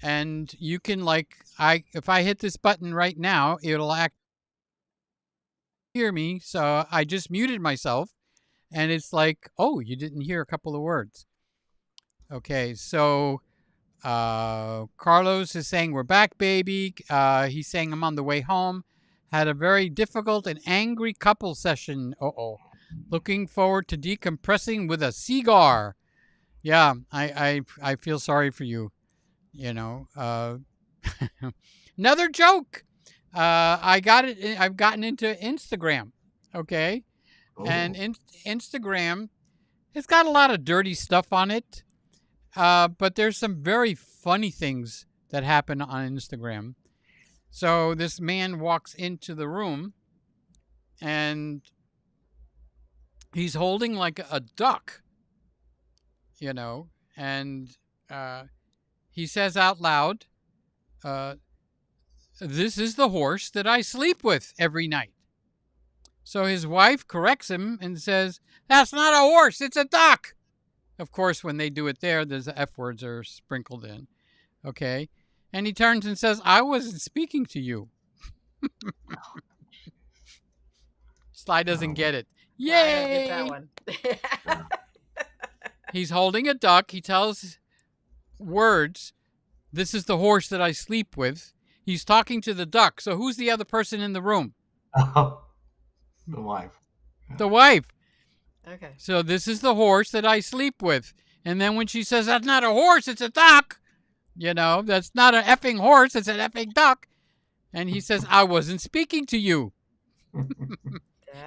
And you can if I hit this button right now, it'll hear me. So I just muted myself. And it's like, oh, you didn't hear a couple of words. Okay, so Carlos is saying, "We're back, baby." He's saying, "I'm on the way home. Had a very difficult and angry couple session. Uh-oh. Looking forward to decompressing with a cigar." Yeah, I feel sorry for you. Another joke. I've gotten into Instagram. Okay. And Instagram, it's got a lot of dirty stuff on it, but there's some very funny things that happen on Instagram. So this man walks into the room, and he's holding like a duck, and he says out loud, "This is the horse that I sleep with every night." So his wife corrects him and says, "That's not a horse, it's a duck." Of course, when they do it there, there's F words are sprinkled in. Okay. And he turns and says, "I wasn't speaking to you." Sly doesn't get it. Yay! I don't get that one. He's holding a duck. He tells words, "This is the horse that I sleep with." He's talking to the duck. So who's the other person in the room? The wife. The wife. Okay. So this is the horse that I sleep with. And then when she says, "That's not a horse, it's a duck," that's not an effing horse, it's an effing duck. And he says, "I wasn't speaking to you."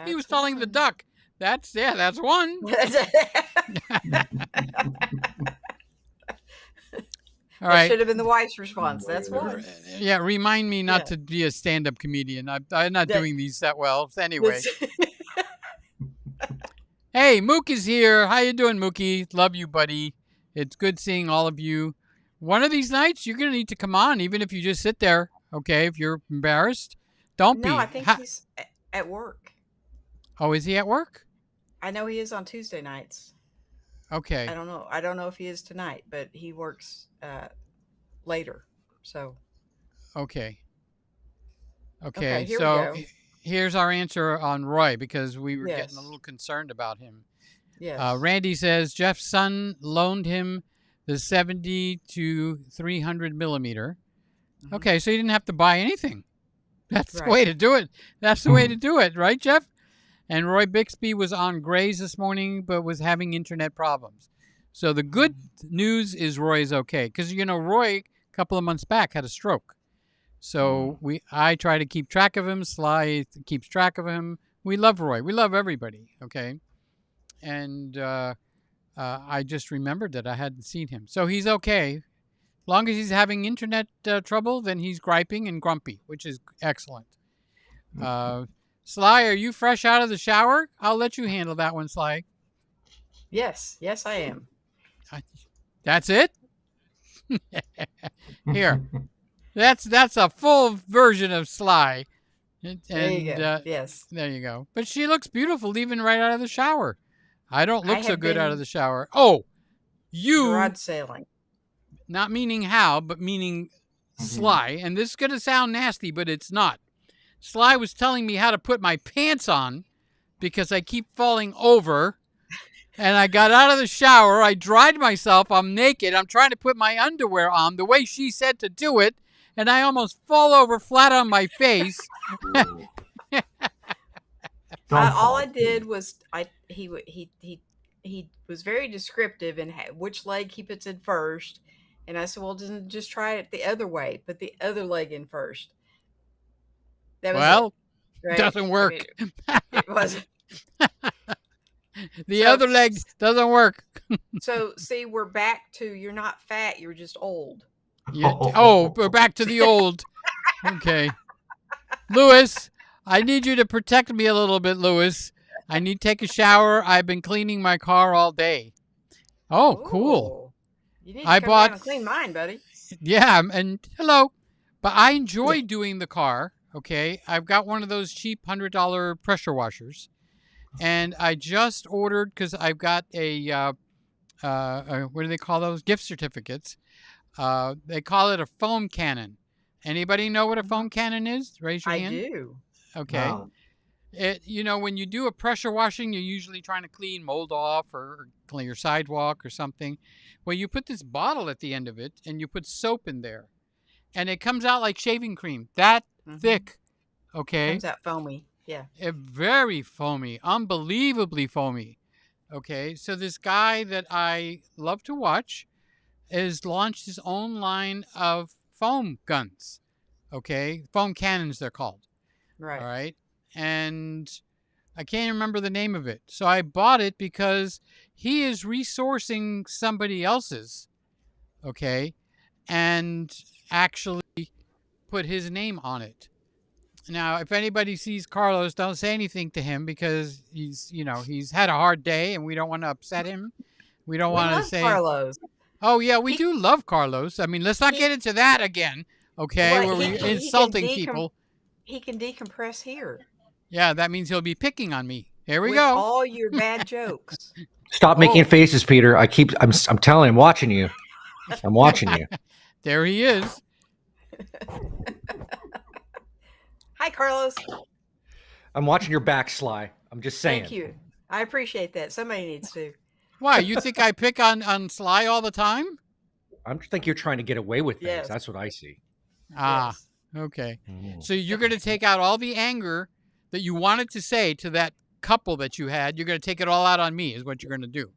He was telling the duck. That's one. All right. That should have been the wife's response. That's one. Yeah, remind me not to be a stand-up comedian. I'm not doing these that well. Anyway. Hey, Mook is here. How you doing, Mookie? Love you, buddy. It's good seeing all of you. One of these nights, you're going to need to come on, even if you just sit there, okay? If you're embarrassed, don't be. No, I think he's at work. Oh, is he at work? I know he is on Tuesday nights. Okay. I don't know. I don't know if he is tonight, but he works later. So Okay. okay, Okay. here we So go. here's our answer on Roy because we were getting a Yes. little concerned about him. Yes. Randy says Jeff's son loaned him the 70 to 300 millimeter. Hmm. Okay, so you didn't have to buy anything. That's the Right. way to do it. That's the way to do it, right, Jeff? And Roy Bixby was on Grays this morning, but was having internet problems. So the good news is Roy's okay, because Roy a couple of months back had a stroke. So I try to keep track of him. Sly keeps track of him. We love Roy. We love everybody. Okay, and I just remembered that I hadn't seen him, so he's okay. As long as he's having internet trouble, then he's griping and grumpy, which is excellent. Sly, are you fresh out of the shower? I'll let you handle that one, Sly. Yes. Yes, I am. That's it? Here. That's a full version of Sly. And There you go. Yes. there you go. But she looks beautiful even right out of the shower. I don't I look so have good out of been the shower. Oh, you, garage sailing. not meaning Hal, but meaning Sly. And this is going to sound nasty, but it's not. Sly was telling me how to put my pants on because I keep falling over. And I got out of the shower. I dried myself. I'm naked. I'm trying to put my underwear on the way she said to do it. And I almost fall over flat on my face. All I did was he was very descriptive in which leg he puts in first, and I said, "Well, just try it the other way. Put the other leg in first." That was it, Well, right? doesn't I mean, work. it wasn't. The So, other leg doesn't work. so see, we're back to you're not fat, you're just old. We're back to the old. Okay. Lewis, I need you to protect me a little bit, Lewis. I need to take a shower. I've been cleaning my car all day. Oh, cool. Ooh. You need to I come down bought, and clean mine, buddy. yeah, and hello. But I enjoy doing the car, okay? I've got one of those cheap $100 pressure washers. And I just ordered, because I've got what do they call those? Gift certificates. They call it a foam cannon. Anybody know what a foam cannon is? Raise your I hand. do. Okay. No. When you do a pressure washing, you're usually trying to clean mold off or clean your sidewalk or something. Well, you put this bottle at the end of it and you put soap in there. And it comes out like shaving cream, that thick. Okay. Comes out foamy. Yeah. Very foamy, unbelievably foamy. Okay. So this guy that I love to watch has launched his own line of foam guns. Okay. Foam cannons, they're called. Right. All right. And I can't remember the name of it. So I bought it because he is resourcing somebody else's. Okay. And actually put his name on it. Now, if anybody sees Carlos, don't say anything to him because he's had a hard day and we don't want to upset him. We don't We want to love say, Carlos. oh, yeah, we do love Carlos. I mean, let's not get into that again, okay, Well, where we're insulting people. He can decompress here Yeah, that means he'll be picking on me. There we with go. all your bad jokes. Stop making faces, Peter. I'm telling you, I'm watching you. I'm watching you. There he is. Hi, Carlos. I'm watching your back, Sly. I'm just saying. Thank you. I appreciate that. Somebody needs to. Why, you think I pick on Sly all the time? I think you're trying to get away with things. Yes. That's what I see. Ah, Yes. okay. Mm. So you're going to take out all the anger that you wanted to say to that couple that you had. You're going to take it all out on me is what you're going to do.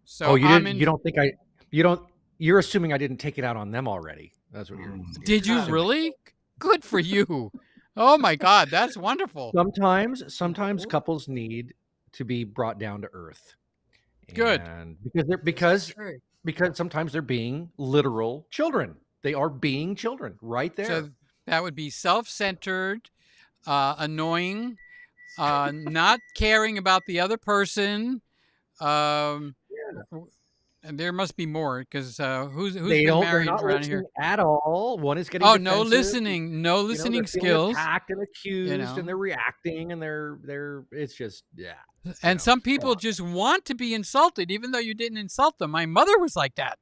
So you didn't. You don't think I? You don't. You're assuming I didn't take it out on them already. That's what you're. Did you assuming. really? Good for you. Oh my God, that's wonderful. Sometimes couples need to be brought down to earth. Good. And That's true. because sometimes they're being literal children. They are being children right there. So that would be self-centered, annoying, not caring about the other person. There must be more because who's They're been married not around listening here? at all. One is getting Oh, defensive. no They're listening feeling skills. attacked and accused, know. and they're reacting, and they're. It's just And some people just want to be insulted, even though you didn't insult them. My mother was like that.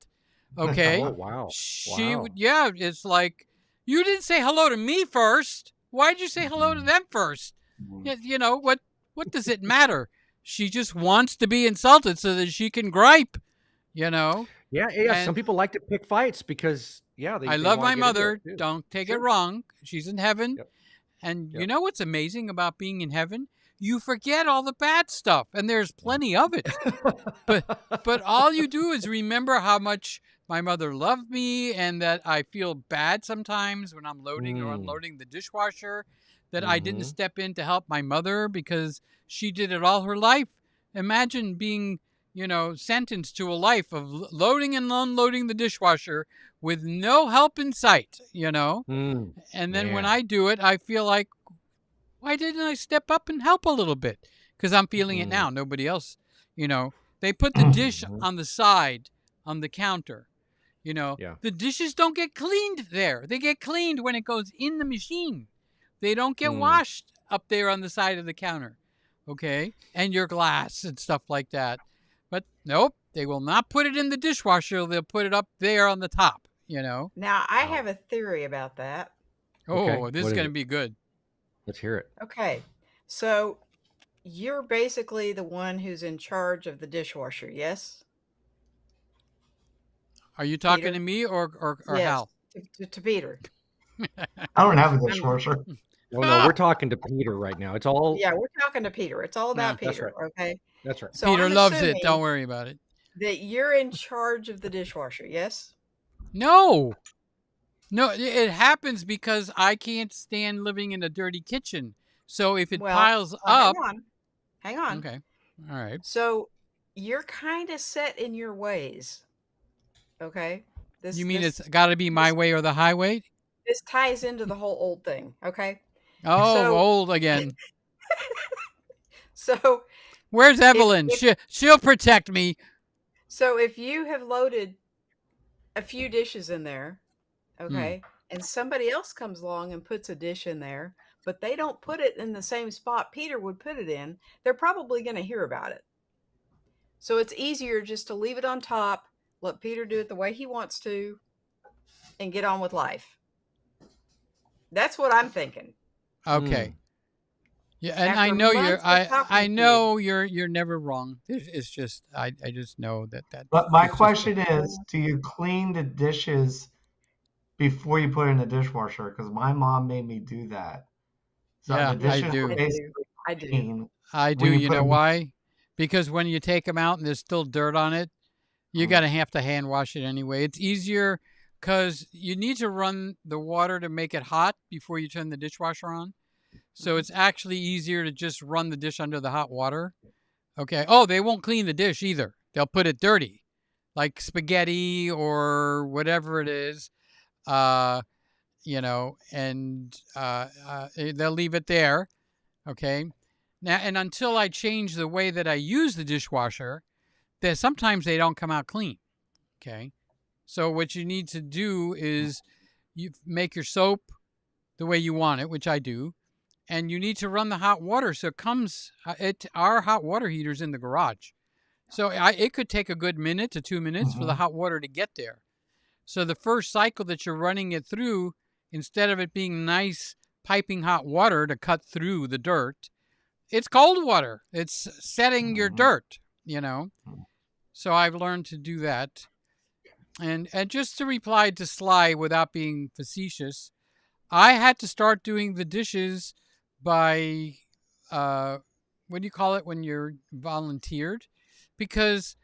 Okay. Oh wow. She Wow. would. Yeah. It's like you didn't say hello to me first. Why'd you say hello to them first? You know what? What does it matter? She just wants to be insulted so that she can gripe. You know. Yeah. And Some people like to pick fights because I love my mother. Don't take it wrong. She's in heaven. Yep. And you know what's amazing about being in heaven? You forget all the bad stuff, and there's plenty of it. but all you do is remember how much my mother loved me, and that I feel bad sometimes when I'm loading or unloading the dishwasher, that I didn't step in to help my mother because she did it all her life. Imagine being, sentenced to a life of loading and unloading the dishwasher with no help in sight, And then when I do it, I feel like, why didn't I step up and help a little bit? Because I'm feeling it now. Nobody else, They put the dish on the side on the counter. The dishes don't get cleaned there. They get cleaned when it goes in the machine. They don't get washed up there on the side of the counter. Okay? And your glass and stuff like that. But nope, they will not put it in the dishwasher. They'll put it up there on the top, Now, I have a theory about that. Oh, this is going to be good. Let's hear it. Okay. So you're basically the one who's in charge of the dishwasher, yes? Are you talking to me or yes, Hal? To Peter. I don't have a dishwasher. No, we're talking to Peter right now. It's all. Yeah, we're talking to Peter. It's all about That's Peter, right. okay? That's right. So Peter I'm loves it. assuming Don't worry about it. that you're in charge of the dishwasher, yes? No, it happens because I can't stand living in a dirty kitchen. So if it piles up, hang on. Okay, all right. So you're kind of set in your ways, okay? You mean it's got to be my way or the highway? This ties into the whole old thing, okay? Oh, old again. So where's Evelyn? She'll protect me. So if you have loaded a few dishes in there, okay, and somebody else comes along and puts a dish in there, but they don't put it in the same spot Peter would put it in, they're probably going to hear about it. So it's easier just to leave it on top, let Peter do it the way he wants to, and get on with life. That's what I'm thinking. Okay. Yeah, and I know you're never wrong. It's just I just know that. But my question is, do you clean the dishes before you put it in the dishwasher? Because my mom made me do that. So yeah, the dishes I do. were basically clean. I do. You know why? Because when you take them out and there's still dirt on it, you're gonna have to hand wash it anyway. It's easier because you need to run the water to make it hot before you turn the dishwasher on. So it's actually easier to just run the dish under the hot water. Okay. Oh, they won't clean the dish either. They'll put it dirty, like spaghetti or whatever it is, and they'll leave it there. Okay. Now, and until I change the way that I use the dishwasher, sometimes they don't come out clean. Okay. So what you need to do is you make your soap the way you want it, which I do. And you need to run the hot water. So it comes, our hot water heater's in the garage. So it could take a good minute to 2 minutes for the hot water to get there. So the first cycle that you're running it through, instead of it being nice piping hot water to cut through the dirt, it's cold water. It's setting your dirt, So I've learned to do that. And just to reply to Sly without being facetious, I had to start doing the dishes by, what do you call it when you're volunteered? Because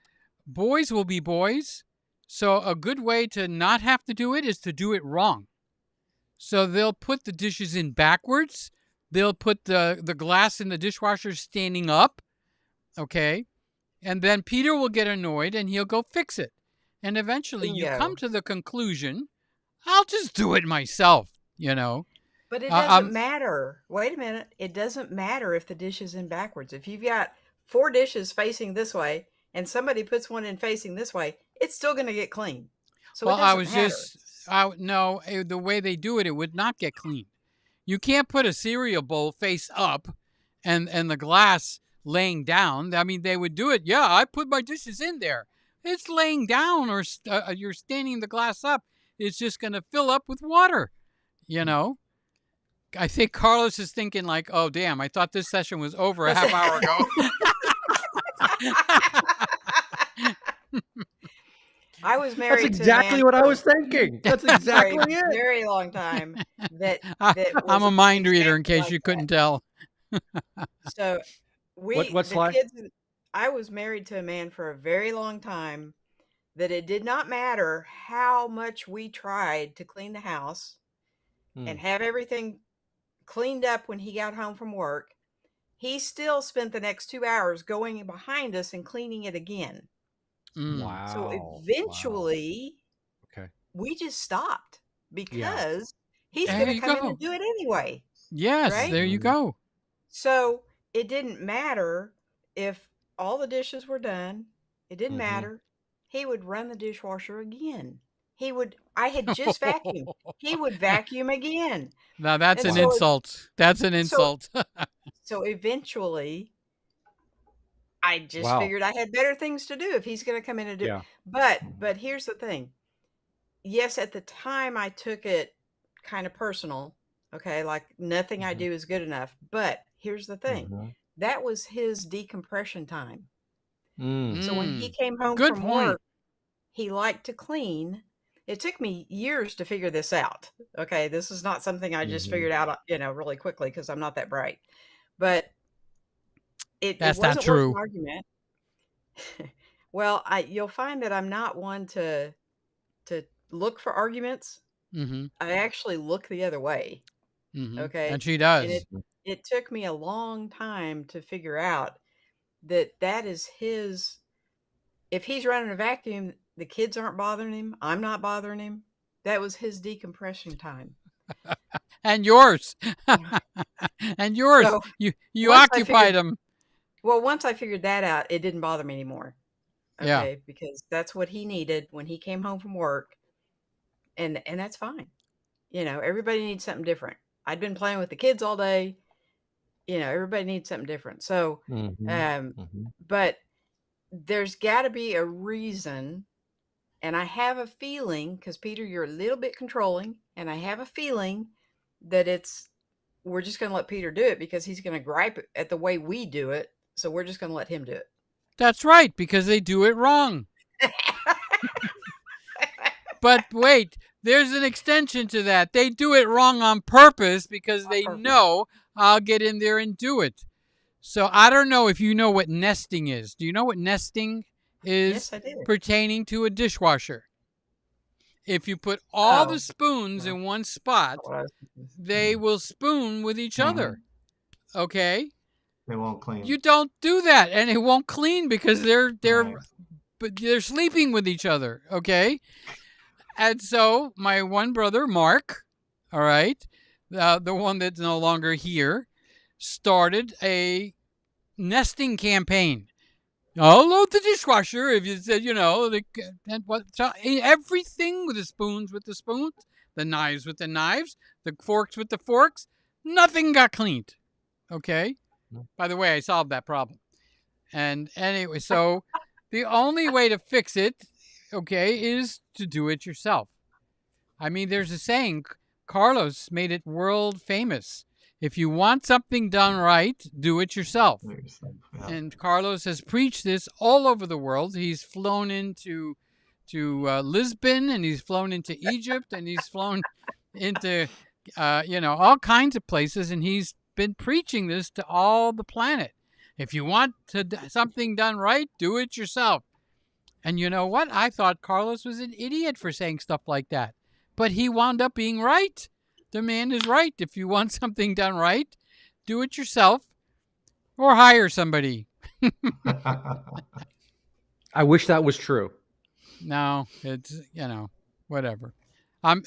boys will be boys. So a good way to not have to do it is to do it wrong. So they'll put the dishes in backwards. They'll put the glass in the dishwasher standing up. Okay. And then Peter will get annoyed and he'll go fix it. And eventually you come to the conclusion, I'll just do it myself, But it doesn't matter. Wait a minute. It doesn't matter if the dish is in backwards. If you've got 4 dishes facing this way and somebody puts one in facing this way, it's still going to get clean. So Well, it I doesn't was matter. no, the way they do it, it would not get clean. You can't put a cereal bowl face up and the glass laying down. I mean, they would do it. Yeah, I put my dishes in there. It's laying down, or you're standing the glass up. It's just going to fill up with water. You know. I think Carlos is thinking like, "Oh, damn! I thought this session was over a half hour ago." I was married That's exactly what I was thinking. That's for a exactly it. very long time. I'm a mind reader, in case you couldn't tell. So What the Sly? kids. I was married to a man for a very long time. That it did not matter how much we tried to clean the house and have everything cleaned up when he got home from work. He still spent the next 2 hours going behind us and cleaning it again. Wow. So eventually, Okay. we just stopped because he's There going to you come in go. and do it anyway. Yes, Right? there you go. So it didn't matter if all the dishes were done. It didn't matter. He would run the dishwasher again. I had just vacuumed. He would vacuum again. Now that's And an so insult. That's an insult. So eventually, I just Wow. figured I had better things to do if he's going to come in and do. Yeah. But here's the thing. Yes, at the time I took it kind of personal. Okay, like nothing I do is good enough. But here's the thing. That was his decompression time. So when he came home Good from point. work, he liked to clean. It took me years to figure this out. Okay, this is not something I just figured out, really quickly because I'm not that bright. But it That's not wasn't worth an true. argument. Well, you'll find that I'm not one to look for arguments. Mm-hmm. I actually look the other way. Mm-hmm. Okay, And she does. and it took me a long time to figure out that is his. If he's running a vacuum, the kids aren't bothering him. I'm not bothering him. That was his decompression time. And yours. And yours. So, you once I occupied figured- them. Well, once I figured that out, it didn't bother me anymore. Okay, Yeah. because that's what he needed when he came home from work. And that's fine. Everybody needs something different. I'd been playing with the kids all day. Everybody needs something different. So, but there's got to be a reason. And I have a feeling, because Peter, you're a little bit controlling, and I have a feeling that we're just going to let Peter do it because he's going to gripe at the way we do it. So we're just going to let him do it. That's right, because they do it wrong. But wait, there's an extension to that. They do it wrong on purpose because they know I'll get in there and do it. So I don't know if you know what nesting is. Do you know what nesting is? Yes, I do. Pertaining to a dishwasher. If you put all the spoons in one spot, they will spoon with each other. Okay? They won't clean. You don't do that, and it won't clean because they're sleeping with each other. Okay? And so my one brother, Mark, all right, the one that's no longer here, started a nesting campaign. I'll load the dishwasher if you said, so everything with the spoons with the spoons, the knives with the knives, the forks with the forks, nothing got cleaned. Okay? By the way, I solved that problem. And anyway, so the only way to fix it, okay, is to do it yourself. I mean, there's a saying, Carlos made it world famous. If you want something done right, do it yourself. Yeah. And Carlos has preached this all over the world. He's flown into Lisbon, and he's flown into Egypt, and he's flown into all kinds of places, and he's been preaching this to all the planet. If you want something done right, do it yourself. And you know what? I thought Carlos was an idiot for saying stuff like that, but he wound up being right. The man is right. If you want something done right, do it yourself or hire somebody. I wish that was true. No, it's, whatever.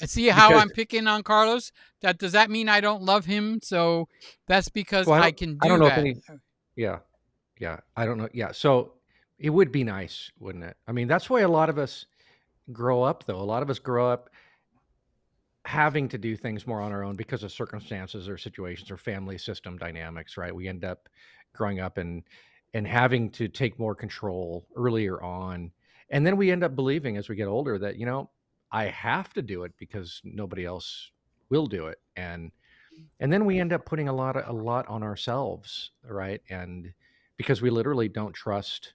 See how I'm picking on Carlos? Does that mean I don't love him? So that's because I can do that. Yeah. I don't know. Yeah. So It would be nice, wouldn't it? I mean, that's why a lot of us grow up, though. A lot of us grow up having to do things more on our own because of circumstances or situations or family system dynamics, right? We end up growing up and having to take more control earlier on. And then we end up believing as we get older that, I have to do it because nobody else will do it. And then we end up putting a lot on ourselves, right? And because we literally don't trust,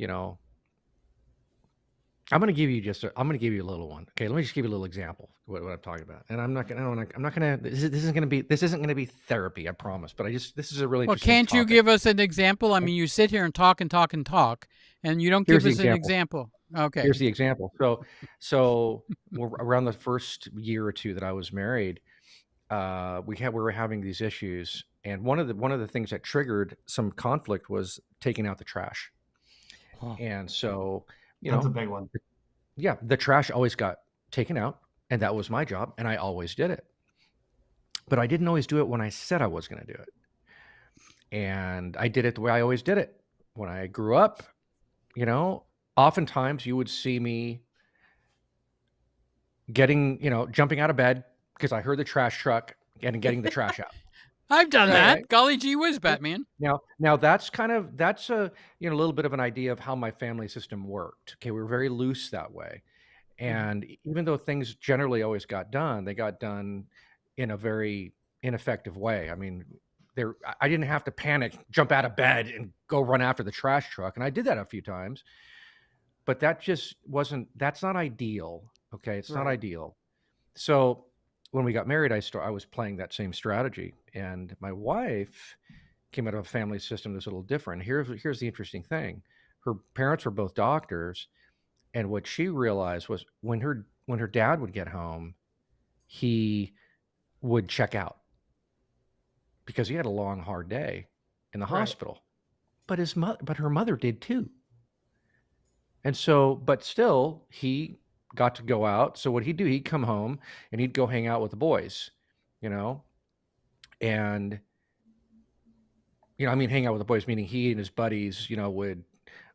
I'm going to give you a little one. Okay, let me just give you a little example what I'm talking about. And I'm not going to this isn't going to be therapy, I promise, but this is a really Well, interesting can't you topic. give us an example? I mean, you sit here and talk and talk and talk, and you don't Here's give the us an example. example. Okay. Here's the example. So around the first year or two that I was married, we were having these issues, and one of the things that triggered some conflict was taking out the trash. Oh. And so, That's a big one. yeah, the trash always got taken out, and that was my job, and I always did it. But I didn't always do it when I said I was going to do it. And I did it the way I always did it. When I grew up, oftentimes you would see me jumping out of bed because I heard the trash truck and getting the trash out. I've done that. Right. Golly gee whiz, Batman. Now that's a little bit of an idea of how my family system worked. Okay, we were very loose that way. And even though things generally always got done, they got done in a very ineffective way. I mean, I didn't have to panic, jump out of bed and go run after the trash truck. And I did that a few times, but that's not ideal. Okay. It's not ideal. So when we got married, I was playing that same strategy, and my wife came out of a family system that's a little different. Here's the interesting thing. Her parents were both doctors. And what she realized was when her dad would get home, he would check out because he had a long, hard day in the hospital. But her mother did too. And so, but still, he got to go out. So what he'd do, he'd come home and he'd go hang out with the boys, and hang out with the boys, meaning he and his buddies,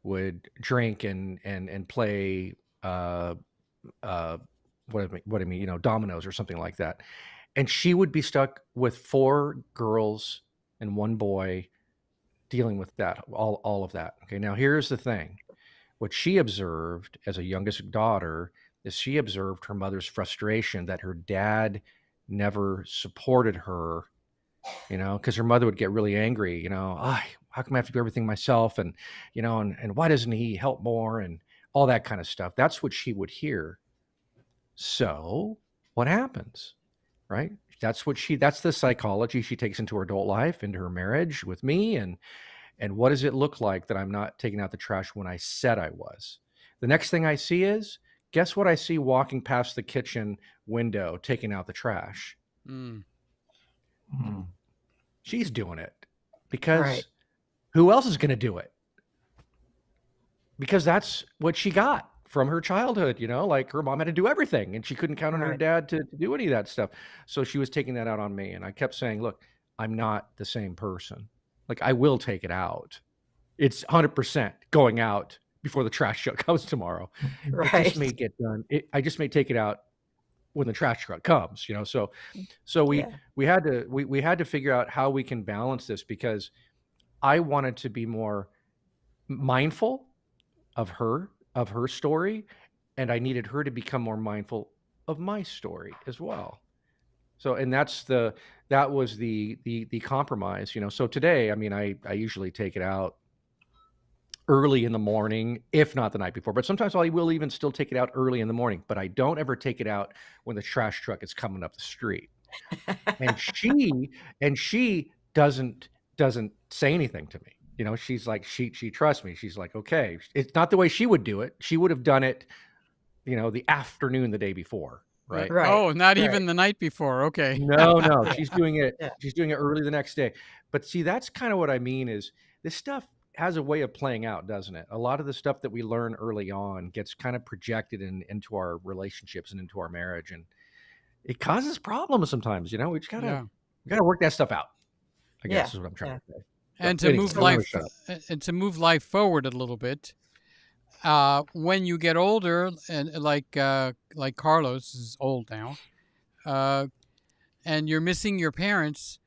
would drink and play what I mean, dominoes or something like that. And she would be stuck with 4 girls and 1 boy dealing with that, all of that. Okay, now here's the thing. What she observed as a youngest daughter is she observed her mother's frustration that her dad never supported her, because her mother would get really angry, how come I have to do everything myself? And, and why doesn't he help more? And all that kind of stuff. That's what she would hear. So what happens, right? That's the psychology she takes into her adult life, into her marriage with me. And what does it look like that I'm not taking out the trash when I said I was? The next thing I see is, guess what I see walking past the kitchen window, taking out the trash? She's doing it because who else is going to do it? Because that's what she got from her childhood, like her mom had to do everything and she couldn't count on her dad to do any of that stuff. So she was taking that out on me. And I kept saying, look, I'm not the same person. Like, I will take it out. It's 100% going out before the trash truck comes tomorrow. It just may get done. I just may take it out when the trash truck comes, So we had to figure out how we can balance this, because I wanted to be more mindful of her story, and I needed her to become more mindful of my story as well. So, and that was the compromise, So today, I mean, I usually take it out early in the morning, if not the night before. But sometimes I will even still take it out early in the morning. But I don't ever take it out when the trash truck is coming up the street. And she doesn't say anything to me. She's like, she trusts me. She's like, okay. It's not the way she would do it. She would have done it, the afternoon the day before. Right. Oh, not even the night before. Okay. No. She's doing it. She's doing it early the next day. But see, that's kind of what I mean is this stuff has a way of playing out, doesn't it? A lot of the stuff that we learn early on gets kind of projected into our relationships and into our marriage, and it causes problems sometimes. We just gotta work that stuff out. I guess is what I'm trying to say. And So anyway, I'm gonna shut up. to move life forward a little bit, when you get older, and like Carlos is old now, and you're missing your parents.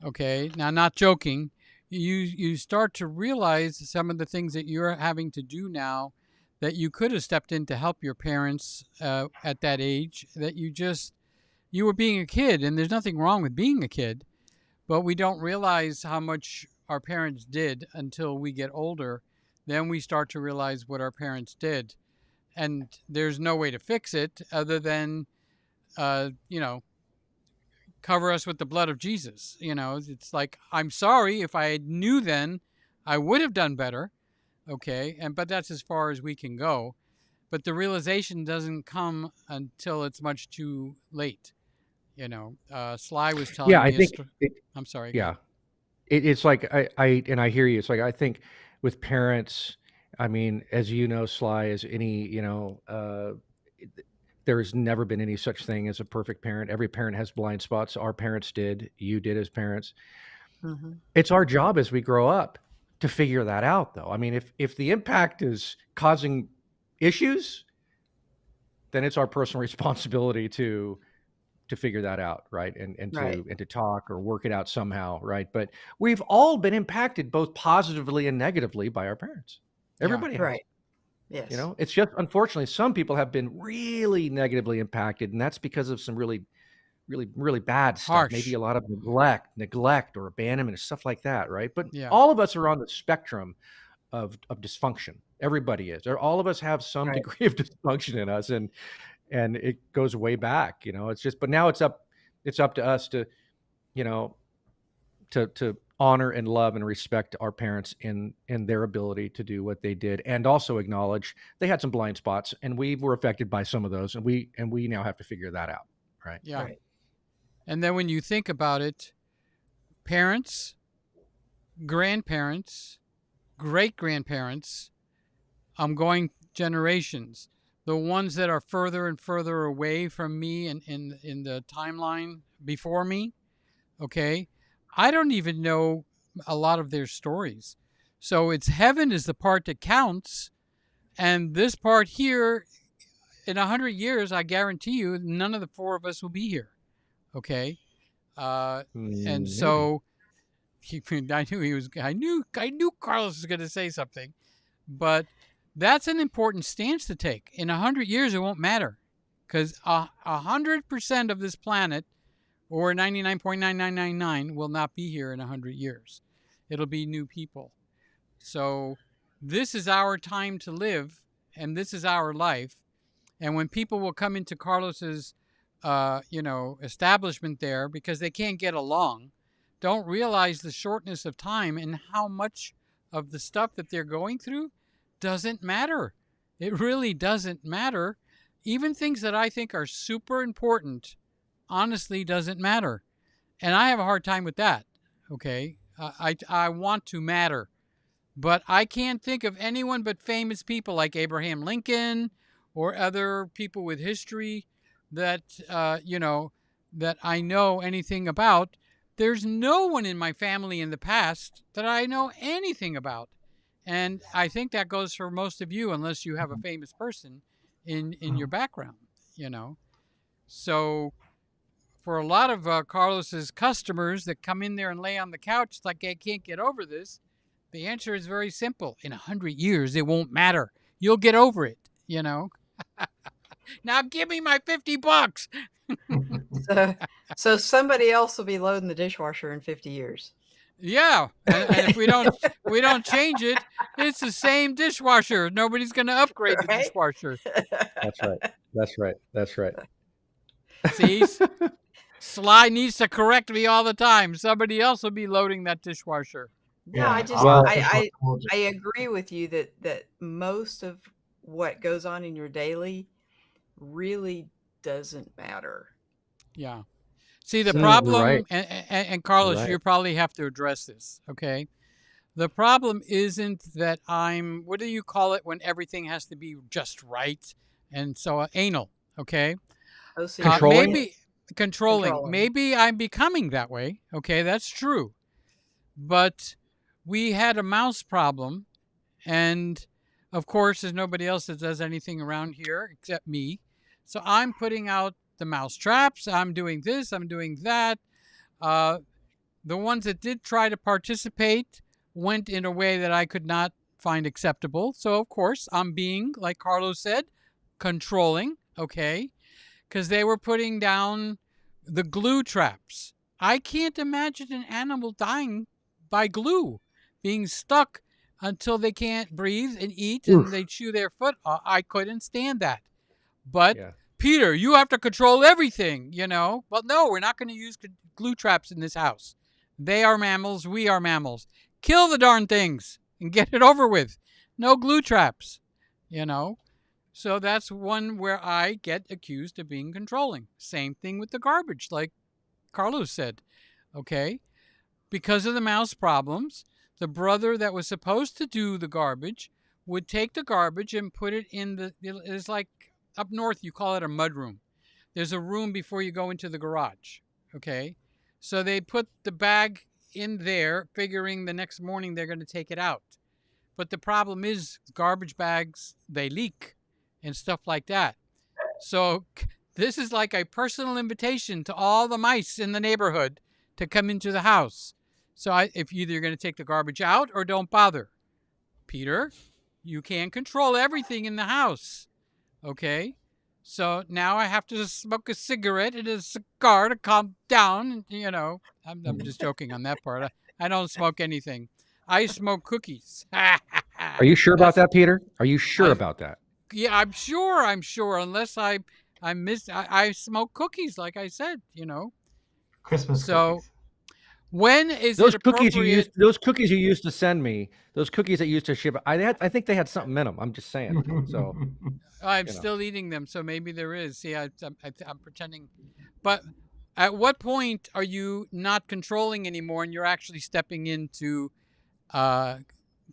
Okay, now not joking, you start to realize some of the things that you're having to do now that you could have stepped in to help your parents at that age. That you were being a kid, and there's nothing wrong with being a kid, but we don't realize how much our parents did until we get older. Then we start to realize what our parents did, and there's no way to fix it other than, you know, cover us with the blood of Jesus. You know, it's like, I'm sorry if I knew then, I would have done better. Okay, but that's as far as we can go. But the realization doesn't come until it's much too late. You know, Sly was telling Yeah, me I think I'm sorry. yeah, it's like I hear you. It's like I think with parents, I mean, as you know, Sly, as any, there has never been any such thing as a perfect parent. Every parent has blind spots. Our parents did. You did as parents. Mm-hmm. It's our job as we grow up to figure that out, though. I mean, if the impact is causing issues, then it's our personal responsibility to figure that out, right? And Right. to talk or work it out somehow, right? But we've all been impacted both positively and negatively by our parents. Everybody has. Right. Yes. It's just unfortunately some people have been really negatively impacted, and that's because of some really, really, really bad stuff. Maybe Harsh. a lot of neglect or abandonment or stuff like that, right? But Yeah. all of us are on the spectrum of dysfunction. Everybody is. Or all of us have some Right. degree of dysfunction in us, and it goes way back. It's just, but now it's up to us to, to honor and love and respect our parents in their ability to do what they did, and also acknowledge they had some blind spots, and we were affected by some of those, and we now have to figure that out, right? Yeah. Right. And then when you think about it, parents, grandparents, great grandparents, I'm going generations, the ones that are further and further away from me and in the timeline before me, okay, I don't even know a lot of their stories. So it's heaven is the part that counts, and this part here, in 100 years, I guarantee you, none of the four of us will be here. Okay, and Maybe. so I knew Carlos was going to say something, but that's an important stance to take. In 100 years, it won't matter, because 100% of this planet, or 99.9999, will not be here in 100 years. It'll be new people. So this is our time to live, and this is our life. And when people will come into Carlos's, establishment there because they can't get along, don't realize the shortness of time and how much of the stuff that they're going through doesn't matter. It really doesn't matter. Even things that I think are super important, honestly, doesn't matter. And I have a hard time with that. Okay. I want to matter, but I can't think of anyone but famous people like Abraham Lincoln or other people with history that, that I know anything about. There's no one in my family in the past that I know anything about. And I think that goes for most of you, unless you have a famous person in your background, So for a lot of Carlos's customers that come in there and lay on the couch, it's like, I can't get over this. The answer is very simple. In 100 years, it won't matter. You'll get over it, Now give me my $50. So somebody else will be loading the dishwasher in 50 years. Yeah, and if we don't change it, it's the same dishwasher. Nobody's going to upgrade the Right? dishwasher. That's right. See, Sly needs to correct me all the time. Somebody else will be loading that dishwasher. No, I just Well- I agree with you that most of what goes on in your daily really doesn't matter. Yeah. See, the So, problem, right. and Carlos, Right. you probably have to address this, okay? The problem isn't that what do you call it when everything has to be just right? And so anal, okay? OCD. Controlling? Maybe controlling. Controlling. Maybe I'm becoming that way, okay? That's true. But we had a mouse problem, and of course, there's nobody else that does anything around here except me. So I'm putting out the mouse traps. I'm doing this. I'm doing that. Uh, the ones that did try to participate went in a way that I could not find acceptable. So, of course, I'm being, like Carlos said, controlling, okay? Because they were putting down the glue traps. I can't imagine an animal dying by glue, being stuck until they can't breathe and eat and they chew their foot. I couldn't stand that. But Yeah. Peter, you have to control everything, you know? Well, no, we're not going to use glue traps in this house. They are mammals. We are mammals. Kill the darn things and get it over with. No glue traps, you know? So that's one where I get accused of being controlling. Same thing with the garbage, like Carlos said. Okay? Because of the mouse problems, the brother that was supposed to do the garbage would take the garbage and put it in it's like up north, you call it a mud room. There's a room before you go into the garage. Okay? So they put the bag in there, figuring the next morning they're going to take it out. But the problem is, garbage bags, they leak and stuff like that. So this is like a personal invitation to all the mice in the neighborhood to come into the house. So if either you're going to take the garbage out or don't bother. Peter, you can't control everything in the house. Okay? So now I have to smoke a cigarette and a cigar to calm down. You know, I'm just joking on that part. I don't smoke anything. I smoke cookies. Are you sure about that, Peter? Are you sure about that? Yeah, I'm sure. Unless I smoke cookies, like I said, you know. Christmas So cookies. when is Those it cookies appropriate? those cookies you used to send me, those cookies that you used to ship, I think they had something in them. I'm just saying. So I'm you know. still eating them, so maybe there is. See, I'm pretending. But at what point are you not controlling anymore, and you're actually stepping in to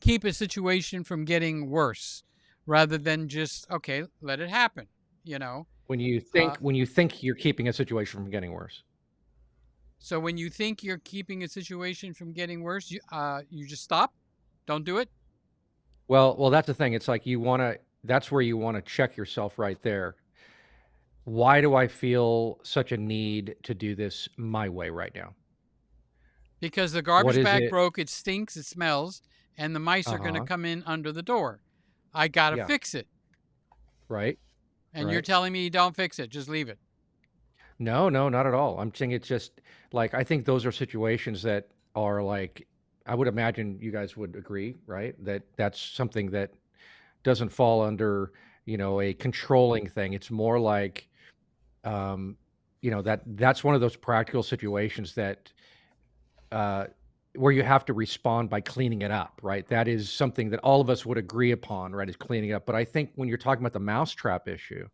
keep a situation from getting worse, rather than just okay, let it happen? You know. When you Uh, think you're keeping a situation from getting worse. So when you think you're keeping a situation from getting worse, you just stop, don't do it. Well, that's the thing. It's like that's where you want to check yourself right there. Why do I feel such a need to do this my way right now? Because the What garbage is bag it? broke, it stinks, it smells, and the mice are going to Uh-huh. come in under the door. I got to Yeah. fix it. Right. And you're Right. telling me don't fix it, just leave it. No, not at all. I'm saying it's just like I think those are situations that are like I would imagine you guys would agree, right? That's something that doesn't fall under, a controlling thing. It's more like um, that's one of those practical situations that uh where you have to respond by cleaning it up, right? That is something that all of us would agree upon, right? Is cleaning up. But I think when you're talking about the mousetrap issue,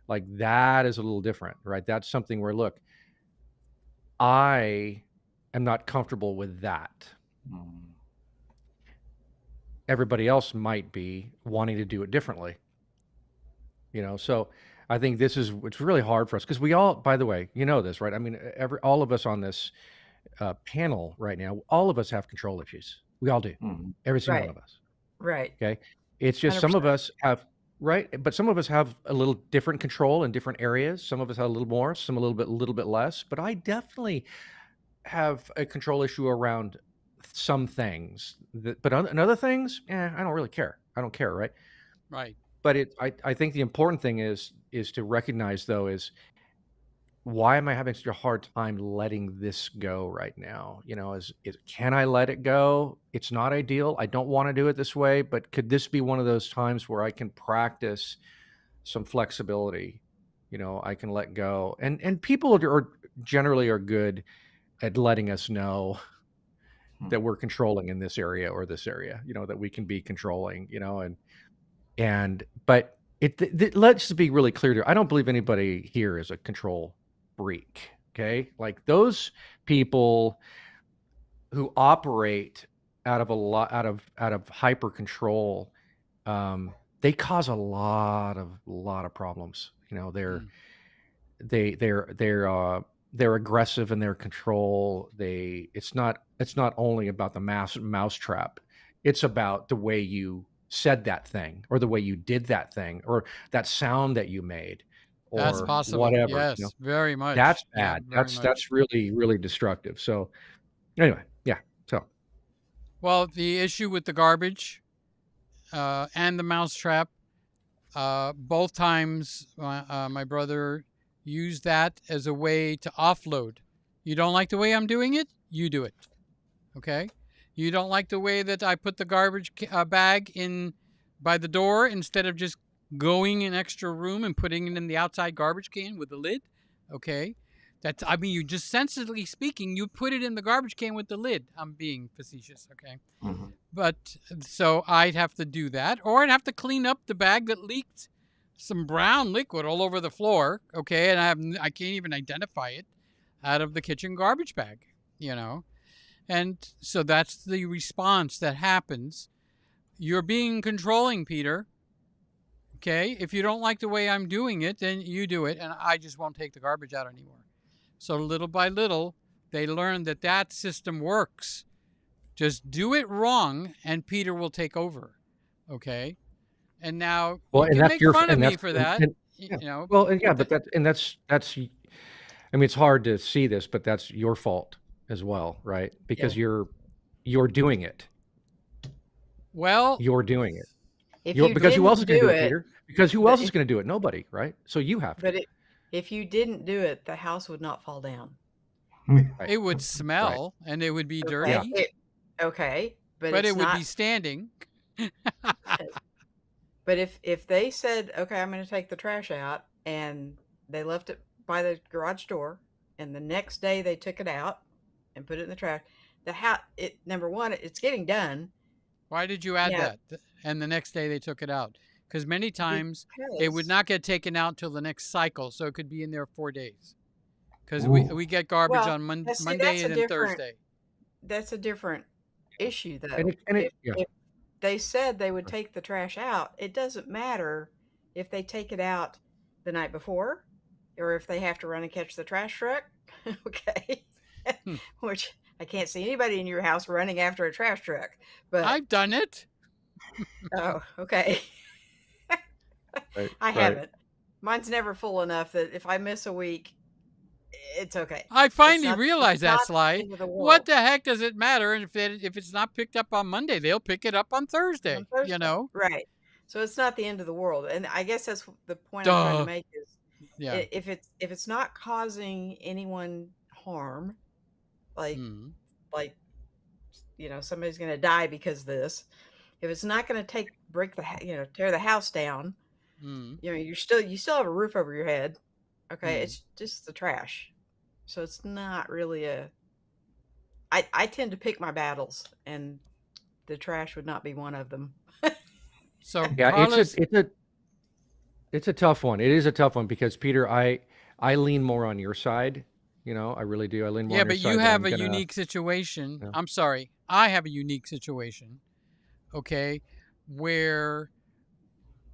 like that is a little different, right? That's something where look, I am not comfortable with that. Everybody else might be wanting to do it differently. So I think it's really hard for us because we all, by the way, you know this, right? I mean, all of us on this panel right now, all of us have control issues. We all do. Every single one Right. of us. Right. Okay. It's just some of 100%. us have, right? But some of us have a little different control in different areas. Some of us have a little more, some a little bit less. But I definitely have a control issue around some things. But in other things, I don't really care. I don't care, right? Right. But I think the important thing is to recognize though is why am I having such a hard time letting this go right now? Can I let it go? It's not ideal. I don't want to do it this way, but could this be one of those times where I can practice some flexibility? I can let go, and people are generally good at letting us know that we're controlling in this area or this area. That we can be controlling. But let's just be really clear here. I don't believe anybody here is a control freak. Okay. Like those people who operate out of hyper control, they cause a lot of problems. They're they're aggressive in their control. It's not only about the mouse trap. It's about the way you said that thing, or the way you did that thing, or that sound that you made, That's or possible. whatever. Yes, very much. That's Yeah, bad. very much. That's really, really destructive. So anyway, yeah. So Well, the issue with the garbage and the mousetrap, both times my brother used that as a way to offload. You don't like the way I'm doing it? You do it. Okay? You don't like the way that I put the garbage bag in by the door instead of just going an extra room and putting it in the outside garbage can with the lid? Okay? That's, I mean, you just sensibly speaking, you put it in the garbage can with the lid. I'm being facetious, okay? Mm-hmm. But so I'd have to do that, or I'd have to clean up the bag that leaked some brown liquid all over the floor, okay? And I can't even identify it out of the kitchen garbage bag, you know? And so that's the response that happens. You're being controlling, Peter. Okay? If you don't like the way I'm doing it, then you do it, and I just won't take the garbage out anymore. So little by little, they learn that that system works. Just do it wrong, and Peter will take over. Okay? And now well, you and can that's make your fun of and me that's for that. yeah. You know, Well, and yeah, but that's I mean, it's hard to see this, but that's your fault as well, right? Because you're doing it. well, You're doing it. If you Because who else is didn't going to do do it, it, Peter? Because who else is going to do it? Nobody, right? So you have to. but if you didn't do it, the house would not fall down. Right. it would smell and it would be dirty, Okay, okay, but but it's it would not. be standing. But if they said, okay, I'm going to take the trash out, and they left it by the garage door, and the next day they took it out and put it in the trash, the house, number one, it's getting done. Why did you add Yeah. that? And the next day they took it out. Because many times it would Because- not get taken out till the next cycle, so it could be in there 4 days. Because Ooh. we get garbage Well, on now see, Monday that's a and then different- Thursday. That's a different issue, though. And yeah. If they said they would take the trash out, it doesn't matter if they take it out the night before, or if they have to run and catch the trash truck. Okay. Which I can't see anybody in your house running after a trash truck. But I've done it. oh, okay. Right, I right. haven't. Mine's never full enough that if I miss a week, it's okay. I finally not- realized it's that, not the Sly. end of the What world. the heck does it matter if it's not picked up on Monday? They'll pick it up on Thursday. On Thursday. You know? Right. So it's not the end of the world. And I guess that's the point I'm trying Duh. to make is Yeah. if it's not causing anyone harm, like Mhm. like somebody's going to die because of this, if it's not going to tear the house down, Mhm. you still have a roof over your head. Okay, Mhm. it's just the trash. So it's not really I tend to pick my battles, and the trash would not be one of them. So Yeah, Carlos, it's a tough one. It is a tough one because Peter, I lean more on your side. I really do. I lean more yeah, on your but side. you that have I'm a gonna- unique situation. Yeah. I'm sorry. I have a unique situation, okay, where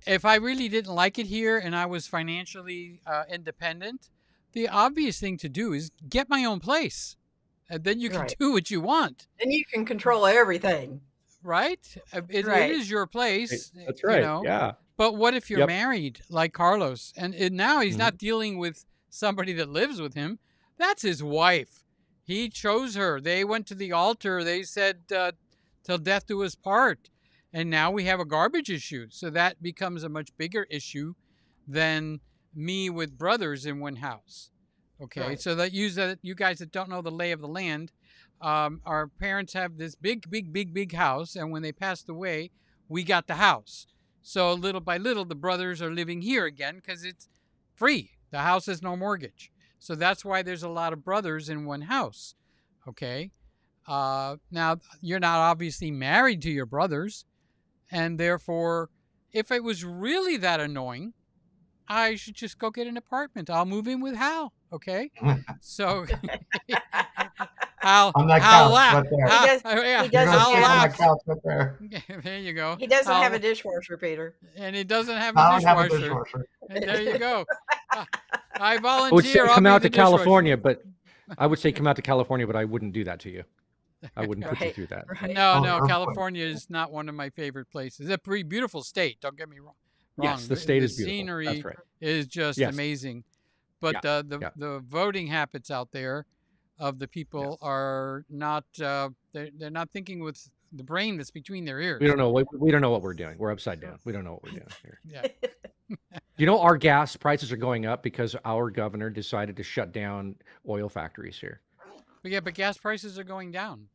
if I really didn't like it here and I was financially independent, the obvious thing to do is get my own place. And then you can Right. do what you want, And you can control everything. right? It Right. is your place. That's right. You know? Yeah. But what if you're Yep. married like Carlos and now he's Mhm. not dealing with somebody that lives with him? That's his wife. He chose her. They went to the altar. They said, till death do us part. And now we have a garbage issue. So that becomes a much bigger issue than me with brothers in one house. Okay. Right. So that you guys that don't know the lay of the land, our parents have this big house. And when they passed away, we got the house. So little by little, the brothers are living here again because it's free. The house has no mortgage. So that's why there's a lot of brothers in one house. Okay. Now, you're not obviously married to your brothers. And therefore, if it was really that annoying, I should just go get an apartment. I'll move in with Hal. Okay. So Hal, On that Hal couch laugh. right there. Hal, He does- yeah, he You're doesn't gonna Hal sit on that laughs. couch right there. There you go. He doesn't have a Hal- dishwasher, Peter. and it doesn't have a I don't have a dishwasher. dishwasher. And there you go. I I would say volunteer. I'll come be out the to California, dishwasher. but I would say come out to California, but I wouldn't do that to you. I wouldn't put you Right. through that. Right. No, Oh, no, earthquake. California is not one of my favorite places. It's a pretty beautiful state. Don't get me wrong. Yes, the The, state the is beautiful. That's scenery right. is just Yes. amazing, Yeah. but Yeah. the voting habits out there of the people Yeah. are not. They're not thinking with the brain that's between their ears. We don't know. We don't know what we're doing. We're upside down. We don't know what we're doing here. Yeah. You know, our gas prices are going up because our governor decided to shut down oil factories here. But yeah, but gas prices are going down.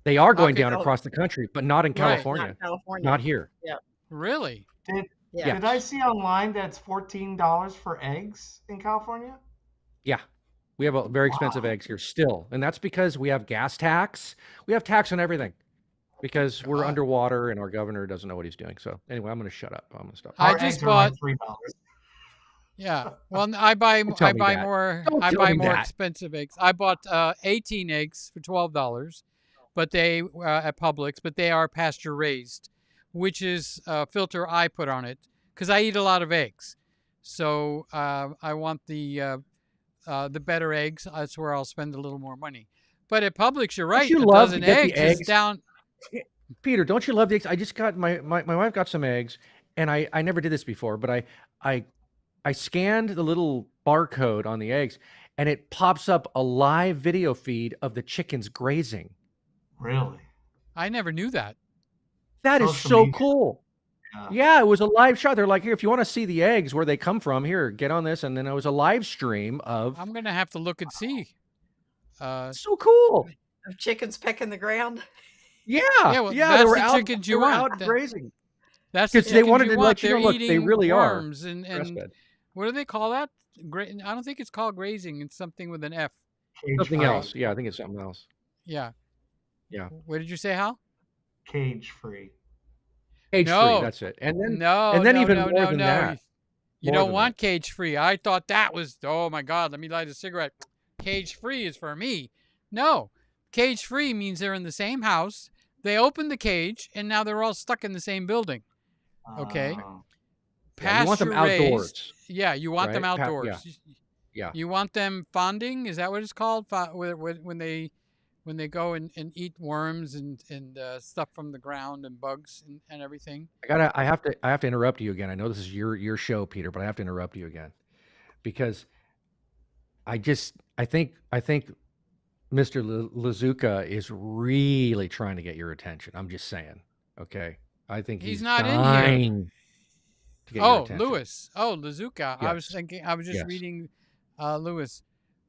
They are How going could- down across the country, but not in Right. California. Not California. Not here. Yeah. Really? Did Yeah. did I see online that's $14 for eggs in California? Yeah. We have a very expensive Wow. eggs here still. And that's because we have gas tax. We have tax on everything because we're God. underwater and our governor doesn't know what he's doing. So anyway, I'm going to shut up. I'm going to stop. I Our just eggs are like bought. $3. Yeah. Well, I buy Don't tell me that. more. Don't I tell buy me more that. expensive eggs. I bought 18 eggs for $12, but they at Publix, but they are pasture raised, which is a filter I put on it because I eat a lot of eggs. So I want the better eggs. That's where I'll spend a little more money. But at Publix, you're right. you A love to dozen get the eggs is eggs? down. Peter, don't you love the eggs? I just got my wife got some eggs, and I never did this before, but I scanned the little barcode on the eggs, and it pops up a live video feed of the chickens grazing. Really? I never knew that. That is Social so media. cool. Yeah. Yeah, it was a live shot. They're like, here, if you want to see the eggs where they come from, here, get on this. And then it was a live stream of. I'm gonna have to look and see. So cool. Of chickens pecking the ground. Yeah, Yeah, well, they that's were the out. chickens They you were want. out grazing. That's the 'Cause they chickens wanted you to want. let you They're know, look, they eating really are worms and breastfed. what do they call that? I don't think it's called grazing. It's something with an F. Cage Something free. else. Yeah, I think it's something else. Yeah. Yeah. What did you say, Hal? Cage free. Cage free. No. That's it. And then No, then no, even no, more no, than no. that. You More don't than want cage free. I thought that was, oh my God, let me light a cigarette. Cage free is for me. No. Cage free means they're in the same house. They opened the cage and now they're all stuck in the same building. Okay. Yeah, you want them Pasture-raised- outdoors. Yeah, you want them right? outdoors. Yeah. You want them fonding? Is that what it's called? When they go and eat worms and stuff from the ground and bugs and everything. I have to interrupt you again. I know this is your show, Peter, but I have to interrupt you again because I think Mr. Lazuka is really trying to get your attention. I'm just saying. Okay. I think He's he's not in here. dying to get your Oh, attention. Lewis. Oh, Lazuka. I was Yes. thinking. I was just Yes. reading Lewis.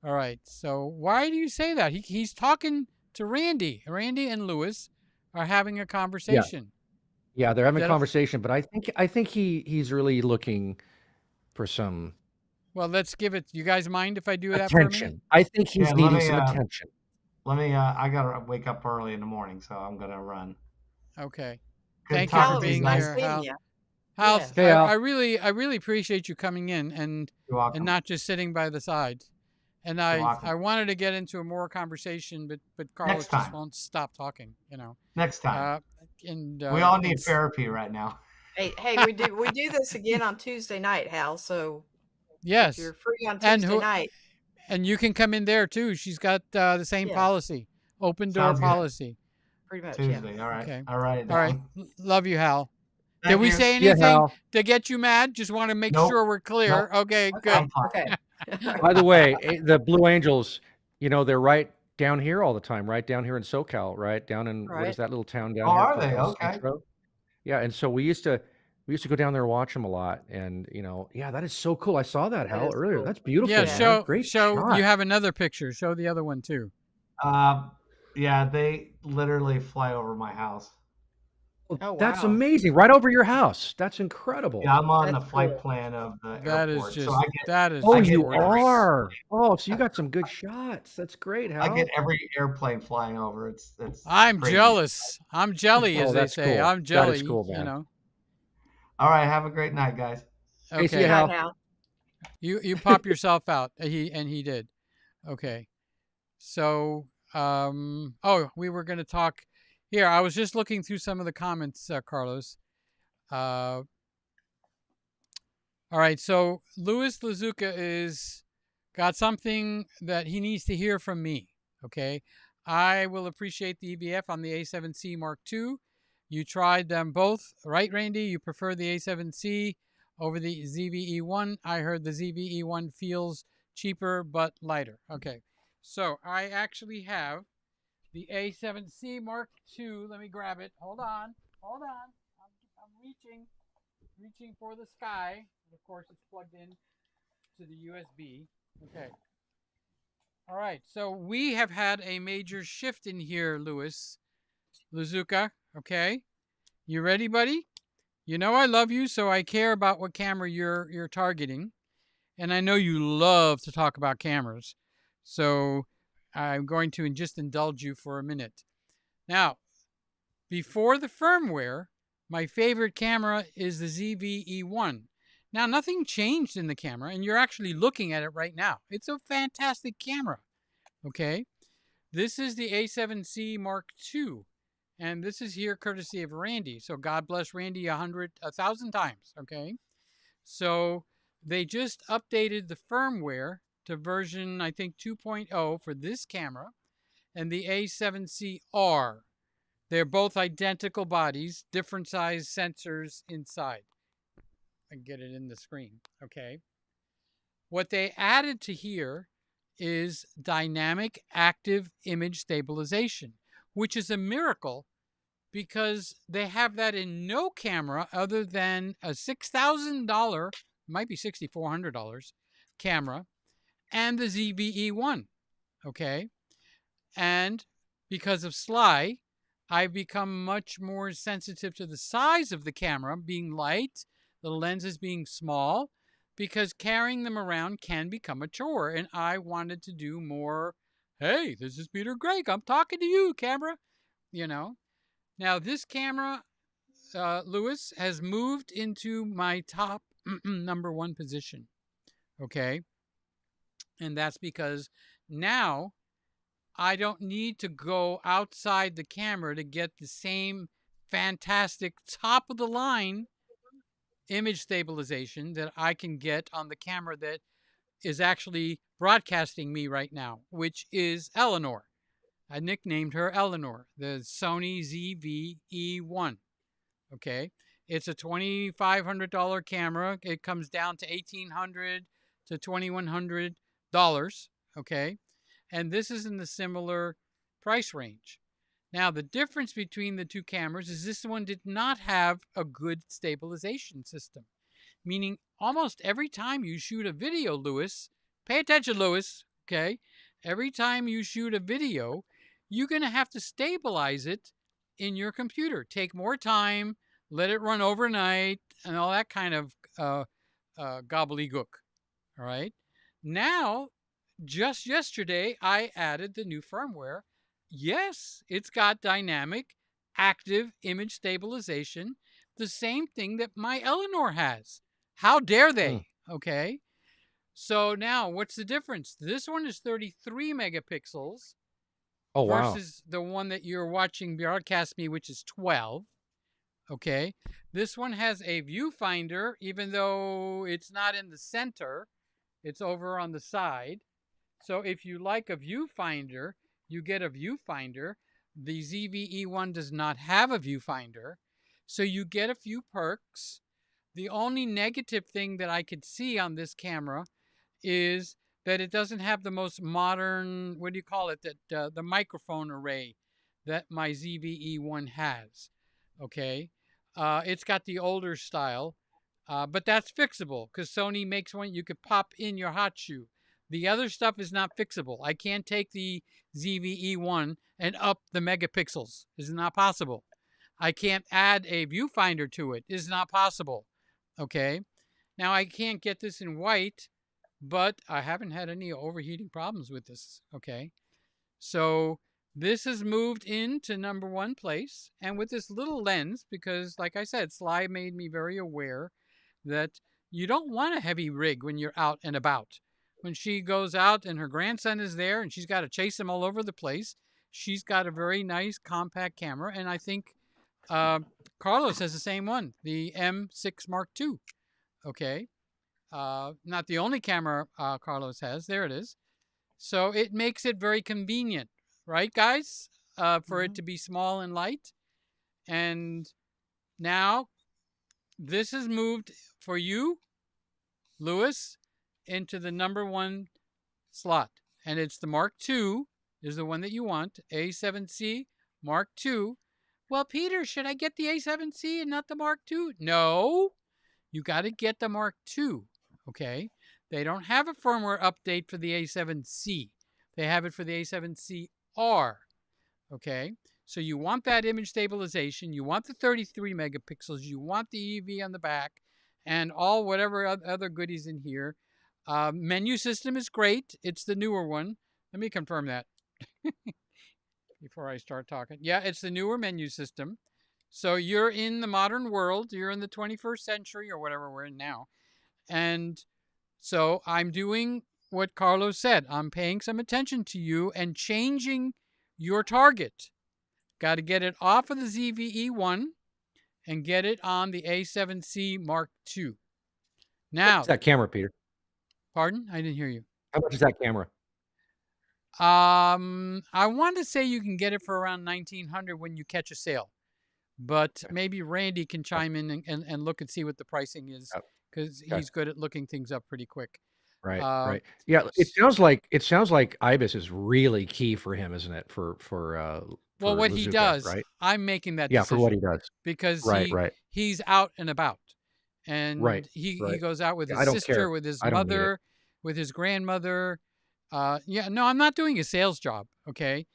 All right. So why do you say that? He's talking to Randy. Randy and Lewis are having a conversation. Yeah, they're having a That- conversation, but I think he's really looking for some Well, let's give it. You guys mind if I do that for a minute? attention. I think he's Yeah, let needing me, some attention. Let me. I gotta wake up early in the morning, so I'm gonna run. Okay. Good Thank you for talking to being guys. here, Seeing Hal. ya. Hal, Yeah. Hey, Hal. I really appreciate you coming in and You're welcome. not just sitting by the side. And welcome. I wanted to get into a more conversation, but Carlos Next just time. won't stop talking. You know. Next time. We we all need therapy right now. Hey, we do this again on Tuesday night, Hal. So Yes, if you're free on And Tuesday who- night, and you can come in there too. She's got the same Yeah. policy, open door Sounds good. policy. pretty much, yeah. Tuesday. All right. Okay. I'll write it All right. down. Love you, Hal. Did Thank we you. say Yeah, anything Hal. to get you mad? Just want to make Nope. sure we're clear. Okay, good. I'm fine. Okay. By the way, the Blue Angels, they're right down here all the time, right down here in SoCal, right down in what is Right. that little town down Oh, here? are they? called Okay. Centro? Yeah, and so we used to go down there and watch them a lot, and yeah, that is so cool. I saw that, Hal, is earlier. cool. That's beautiful. Yeah, man. Great show. shot. You have another picture. Show the other one too. Yeah, they literally fly over my house. Oh, That's wow. amazing. Right over your house. That's incredible. Yeah, I'm on the That's flight cool. plan of the That is airport, just. so I get That is. Oh, I get you orders. are. Oh, so you got some good shots. That's great, Hal. I get every airplane flying over. It's I'm crazy. jealous. I'm jelly, Oh, as they that's say. cool. I'm That is jelly. cool, You man. know. All right, have a great night, guys. Hey, see Okay. ya, Hi, Hal. Hal. You pop yourself out. He did. Okay. So we were going to talk here. I was just looking through some of the comments, Carlos. All right, so Louis Lazuka is got something that he needs to hear from me. Okay, I will appreciate the EVF on the A7C Mark II. You tried them both, right, Randy? You prefer the A7C over the ZV-E1. I heard the ZV-E1 feels cheaper but lighter. Okay, so I actually have the A7C Mark II. Let me grab it. Hold on, hold on. I'm reaching for the sky. Of course, it's plugged in to the USB. Okay. All right. So we have had a major shift in here, Louis Lazuka. Okay. You ready, buddy? You know I love you, so I care about what camera you're targeting, and I know you love to talk about cameras. So I'm going to just indulge you for a minute. Now, before the firmware, my favorite camera is the ZV-E1. Now, nothing changed in the camera, and you're actually looking at it right now. It's a fantastic camera, okay? This is the A7C Mark II, and this is here courtesy of Randy. So God bless Randy 1,000 times, okay? So they just updated the firmware to version, I think, 2.0 for this camera and the A7CR. They're both identical bodies, different size sensors inside. I can get it in the screen. Okay. What they added to here is dynamic active image stabilization, which is a miracle because they have that in no camera other than a $6,000, might be $6,400 camera, and the ZV-E1. Okay. And because of Sly, I've become much more sensitive to the size of the camera being light, the lenses being small, because carrying them around can become a chore. And I wanted to do more, hey, this is Peter Gregg. I'm talking to you, camera. You know. Now, this camera, Lewis, has moved into my top number one position. Okay. And that's because now I don't need to go outside the camera to get the same fantastic top of the line image stabilization that I can get on the camera that is actually broadcasting me right now, which is Eleanor. I nicknamed her Eleanor, the Sony ZV-E1. Okay. It's a $2,500 camera. It comes down to $1,800 to $2,100. Okay. And this is in the similar price range. Now, the difference between the two cameras is this one did not have a good stabilization system, meaning almost every time you shoot a video, Lewis, pay attention, Lewis, okay? Every time you shoot a video, you're going to have to stabilize it in your computer. Take more time, let it run overnight, and all that kind of gobbledygook, all right? Now, just yesterday, I added the new firmware. Yes, it's got dynamic active image stabilization, the same thing that my Eleanor has. How dare they? Okay. So now what's the difference? This one is 33 megapixels versus the one that you're watching broadcast me, which is 12. Okay. This one has a viewfinder, even though it's not in the center, it's over on the side. So if you like a viewfinder, you get a viewfinder. The ZV-E1 does not have a viewfinder. So you get a few perks. The only negative thing that I could see on this camera is that it doesn't have the most modern, what do you call it, that the microphone array that my ZV-E1 has. Okay. It's got the older style, but that's fixable because Sony makes one you could pop in your hot shoe. The other stuff is not fixable. I can't take the ZV-E1 and up the megapixels. It's not possible. I can't add a viewfinder to it. It's not possible. Okay. Now I can't get this in white, but I haven't had any overheating problems with this. Okay. So this has moved into number one place. And with this little lens, because like I said, Sly made me very aware that you don't want a heavy rig when you're out and about. When she goes out and her grandson is there and she's got to chase him all over the place, she's got a very nice compact camera. And I think Carlos has the same one, the M6 Mark II. Okay. not the only camera Carlos has. There it is. So it makes it very convenient, right, guys? For it to be small and light. And now this is moved for you, Lewis, into the number 1 slot. And it's the Mark II is the one that you want. A7C Mark II. Well, Peter, should I get the A7C and not the Mark II? No, you got to get the Mark II. Okay. They don't have a firmware update for the A7C. They have it for the A7CR. Okay. So you want that image stabilization. You want the 33 megapixels. You want the EV on the back and all whatever other goodies in here. Menu system is great. It's the newer one. Let me confirm that before I start talking. Yeah, it's the newer menu system. So you're in the modern world. You're in the 21st century or whatever we're in now. And so I'm doing what Carlos said. I'm paying some attention to you and changing your target. Got to get it off of the ZV-E1 and get it on the A7C Mark II. Now, what's that camera, Peter? Pardon? I didn't hear you. How much is that camera? I want to say you can get it for around $1,900 when you catch a sale, but maybe Randy can chime in and look and see what the pricing is because he's good at looking things up pretty quick. Right, right. Yeah, it sounds like IBIS is really key for him, isn't it? For well, what Lazuka, he does, right? I'm making that Yeah, decision for what he does. because Right. he's out and about, and he goes out with his sister, with his mother, with his grandmother. Yeah, no, I'm not doing a sales job, okay?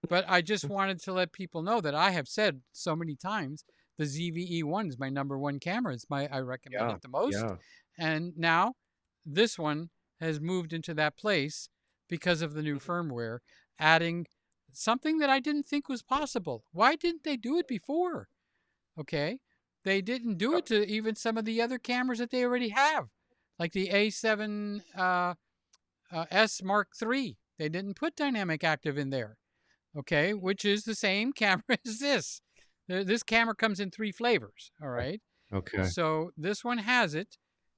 But I just wanted to let people know that I have said so many times the ZV-E1 is my number 1 camera. It's I recommend it the most. Yeah. And now this one has moved into that place because of the new firmware, adding something that I didn't think was possible. Why didn't they do it before? Okay. They didn't do it to even some of the other cameras that they already have, like the A7 S Mark III. They didn't put dynamic active in there, okay, which is the same camera as this. This camera comes in 3 flavors, all right? Okay. So this one has it,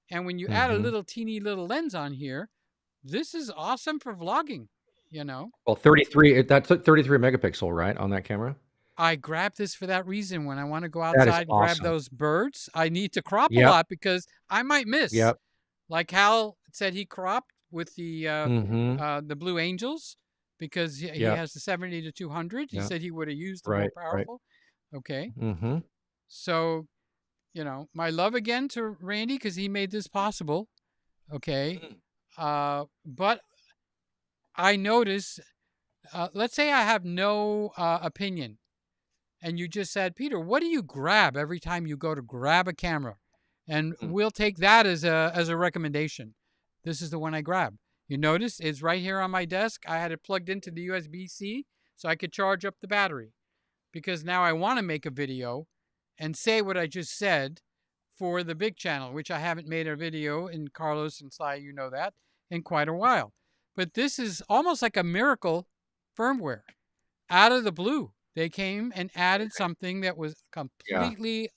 and when you add a little teeny little lens on here, this is awesome for vlogging, you know? Well, 33, that's 33 megapixel, right, on that camera? I grabbed this for that reason. When I want to go outside and grab those birds, I need to crop a lot because I might miss. Yep. Like Hal said he cropped with the Blue Angels because he has the 70 to 200. He said he would have used the more powerful. Okay. So, you know, my love again to Randy because he made this possible. Okay. But I notice, let's say I have no opinion. And you just said, Peter, what do you grab every time you go to grab a camera? And we'll take that as a recommendation. This is the one I grab. You notice it's right here on my desk. I had it plugged into the USB-C so I could charge up the battery. Because now I want to make a video and say what I just said for the big channel, which I haven't made a video in Carlos and Sly, you know that, in quite a while. But this is almost like a miracle firmware out of the blue. They came and added something that was completely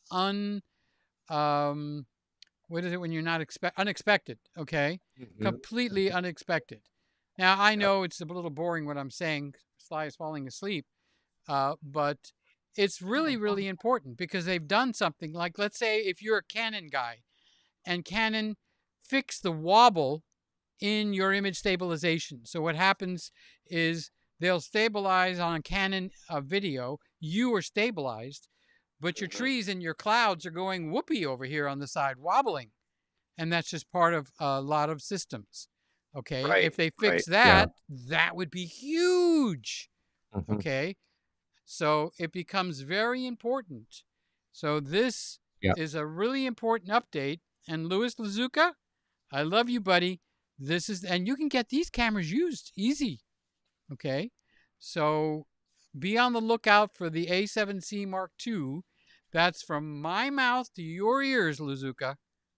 what is it when you're not unexpected, okay? Completely unexpected. Now, I know it's a little boring what I'm saying. Sly is falling asleep. But it's really, really important because they've done something like, let's say if you're a Canon guy and Canon fixed the wobble in your image stabilization. So what happens is they'll stabilize on a Canon video. You are stabilized, but your trees and your clouds are going whoopee over here on the side, wobbling. And that's just part of a lot of systems. Okay. If they fix that, that would be huge. Okay. So it becomes very important. So this is a really important update. And Louis Lazuka, I love you, buddy. This is, and you can get these cameras used easy. Okay. So be on the lookout for the A7C Mark II. That's from my mouth to your ears, Lazuka.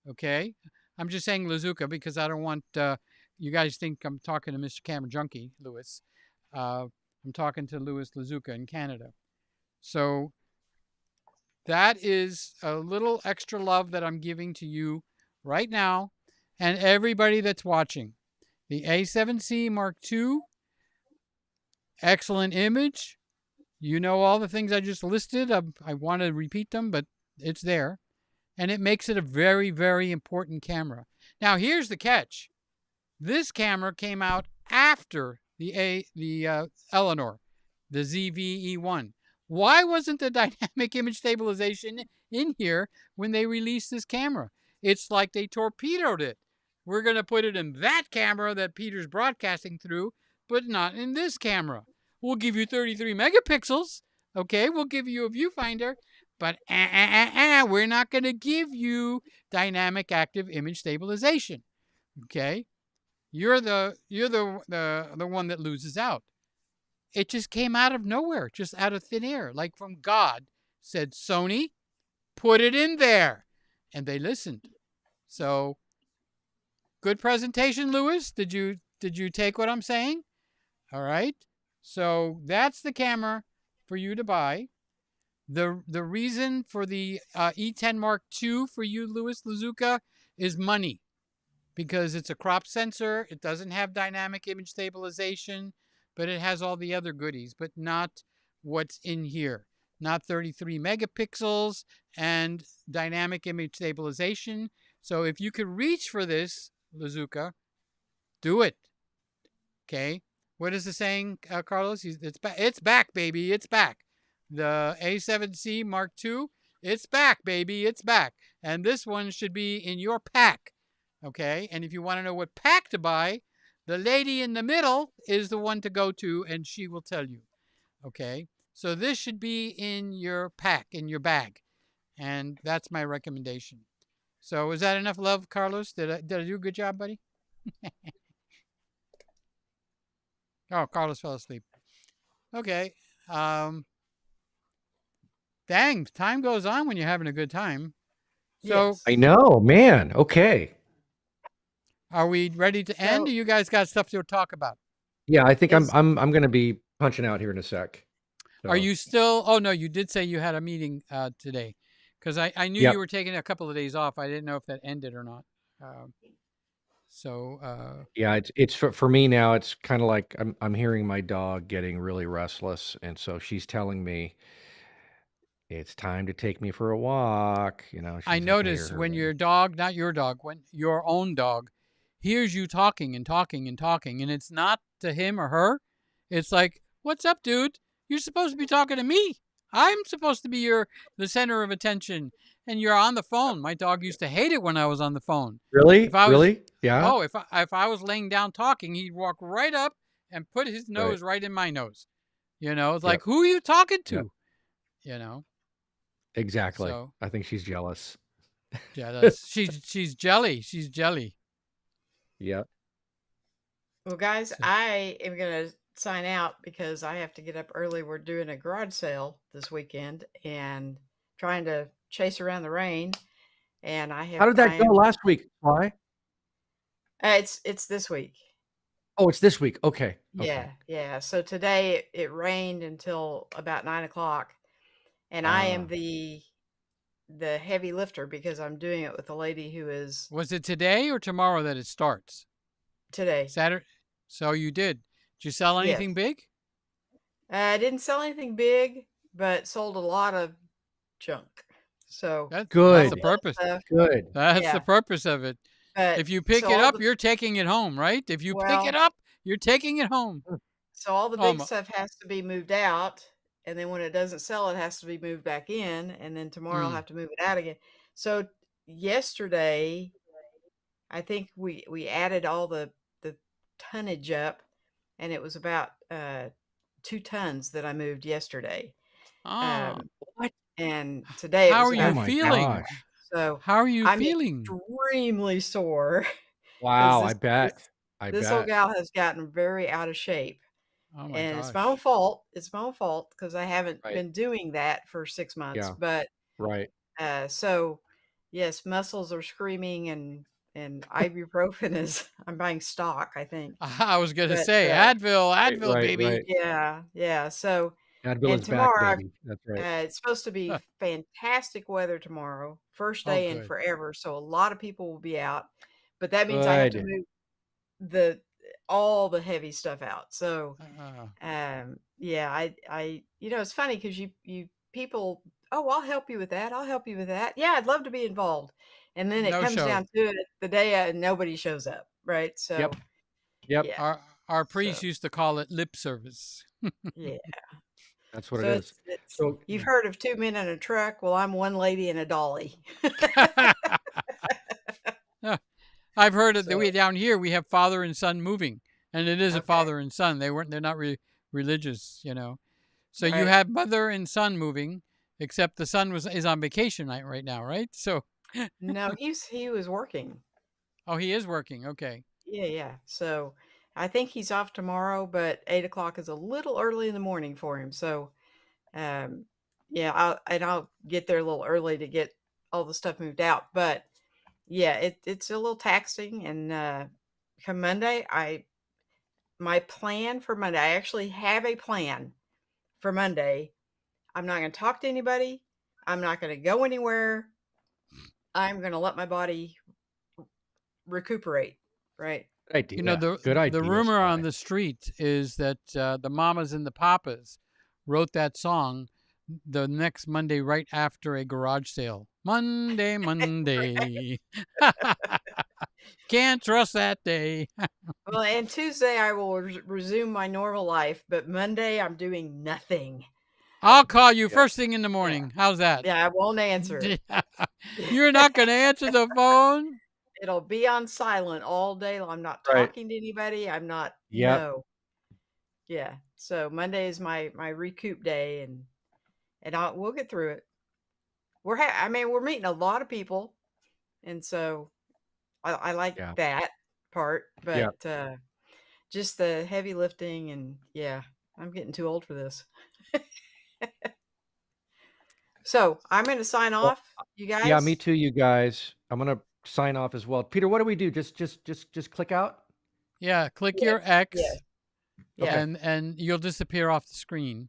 Okay. I'm just saying Lazuka because I don't want you guys think I'm talking to Mr. Camera Junkie, Louis. I'm talking to Louis Lazuka in Canada. So that is a little extra love that I'm giving to you right now. and everybody that's watching. The A7C Mark II, excellent image. You know all the things I just listed. I want to repeat them, but it's there. And it makes it a very, very important camera. Now, here's the catch. This camera came out after the Eleanor, the ZV-E1. Why wasn't the dynamic image stabilization in here when they released this camera? It's like they torpedoed it. We're going to put it in that camera that Peter's broadcasting through, but not in this camera. We'll give you 33 megapixels. Okay, we'll give you a viewfinder, but we're not going to give you dynamic active image stabilization. Okay, you're the one that loses out. It just came out of nowhere, just out of thin air, like from God. Said, Sony, put it in there, and they listened. So, good presentation, Lewis. Did you take what I'm saying? All right. So that's the camera for you to buy. The reason for the E10 Mark II for you, Louis Lazuka, is money, because it's a crop sensor. It doesn't have dynamic image stabilization, but it has all the other goodies, but not what's in here. Not 33 megapixels and dynamic image stabilization. So if you could reach for this, Lazuka, do it. Okay. What is the saying, Carlos? It's back, baby. It's back. The A7C Mark II, it's back, baby. It's back. And this one should be in your pack. Okay. And if you want to know what pack to buy, the lady in the middle is the one to go to, and she will tell you. Okay. So this should be in your pack, in your bag. And that's my recommendation. So is that enough love, Carlos? Did I do a good job, buddy? Oh, Carlos fell asleep. Okay. Dang, time goes on when you're having a good time. So Yes. I know, man. Okay. are we ready to end? So- Or you guys got stuff to talk about? Yeah, I think Is- I'm going to be punching out here in a sec. Are So, you still? Oh no, you did say you had a meeting today, because I knew Yep. you were taking a couple of days off. I didn't know if that ended or not. Yeah, it's for me now. It's kind of like I'm hearing my dog getting really restless, and so she's telling me it's time to take me for a walk. You know, I she's notice when your dog, not your dog, when your own dog hears you talking and talking and talking, and it's not to him or her, it's like, "What's up, dude? You're supposed to be talking to me. I'm supposed to be the center of attention, and you're on the phone." My dog used to hate it when I was on the phone. really, If I was, really, yeah, oh, if I was laying down talking, he'd walk right up and put his nose right in my nose. You know, it's Yep. like, who are you talking to? Yep. You know. exactly. So I think she's jealous. yeah, she's jelly. She's jelly. Yep. Well, guys, I am going to sign out because I have to get up early. We're doing a garage sale this weekend and trying to chase around the rain. And I have. How did that go last week? Why? It's this week. Oh, it's this week. Okay. Yeah. So today it rained until about 9:00, and I am the heavy lifter because I'm doing it with a lady who is Was it today or tomorrow that it starts? today. Saturday. So you did. Did you sell anything big? I didn't sell anything big, but sold a lot of junk. So That's Good. the purpose. Good. That's Yeah. the purpose of it. But If you pick so it all up, the- you're taking it home, right? If you pick Well- it up, you're taking it home. So all the big Almost. stuff has to be moved out, and then when it doesn't sell, it has to be moved back in, and then tomorrow I'll have to move it out again. So yesterday, I think we added all the tonnage up, and it was about 2 tons that I moved yesterday. Oh, What? And today it how was are you about my feeling? gosh. So How are you I'm feeling? extremely sore. Wow, this- I bet. I This bet. old gal has gotten very out of shape. Oh my And gosh. it's my own fault. It's my own fault because I haven't Right. been doing that for 6 months. Yeah. But Right. so yes, muscles are screaming, and ibuprofen is. I'm buying stock, I think. I was gonna But, say Advil, Advil, right, baby. right. Yeah. So Advil and is back, tomorrow I've- baby. That's right. it's supposed to be fantastic weather tomorrow. First Oh, day in good. forever. So a lot of people will be out. but that means I have to Good. move all the heavy stuff out. So, Uh, yeah, I, it's funny because you people, oh, I'll help you with that. I'll help you with that. Yeah, I'd love to be involved. And then it no comes show. down to it the day nobody shows up, right? So, Yep. Yep. yeah, Our priest so used to call it lip service. yeah. That's what it So is. it's So you've heard of two men in a truck. Well, I'm one lady and a dolly. I've heard it. So Down here we have father and son moving, and it is a okay, father and son. They're not religious, So you right. have mother and son moving, except the son is on vacation right now, right? So, No, he was working. oh, he is working. Okay. Yeah, yeah. So I think he's off tomorrow, but 8 o'clock is a little early in the morning for him. So um, yeah, I'll get there a little early to get all the stuff moved out. But yeah, it's a little taxing. And come Monday, my plan for Monday, I actually have a plan for Monday. I'm not going to talk to anybody. I'm not going to go anywhere. I'm going to let my body recuperate. Right. good idea. The Good idea, rumor on Sky. the street is that the Mamas and the Papas wrote that song the next Monday right after a garage sale. Monday, Monday. Can't trust that day. Well, and Tuesday I will resume my normal life, but Monday I'm doing nothing. I'll call you Yeah. first thing in the Yeah. morning. How's that? Yeah, I won't answer it. You're not going to answer the phone? It'll be on silent all day. I'm not Right. talking to anybody. I'm not. Yep. No. Yeah. So Monday is my recoup day, and we'll get through it. We're meeting a lot of people, and so I like Yeah. that part. Yeah. But just the heavy lifting, and yeah, I'm getting too old for this. So I'm going to sign Well, off, you guys. yeah, me too, you guys. I'm gonna sign off as well. Peter, what do we do? Just click out? Yeah, click Yeah, your X, yeah, yeah. Okay. and you'll disappear off the screen,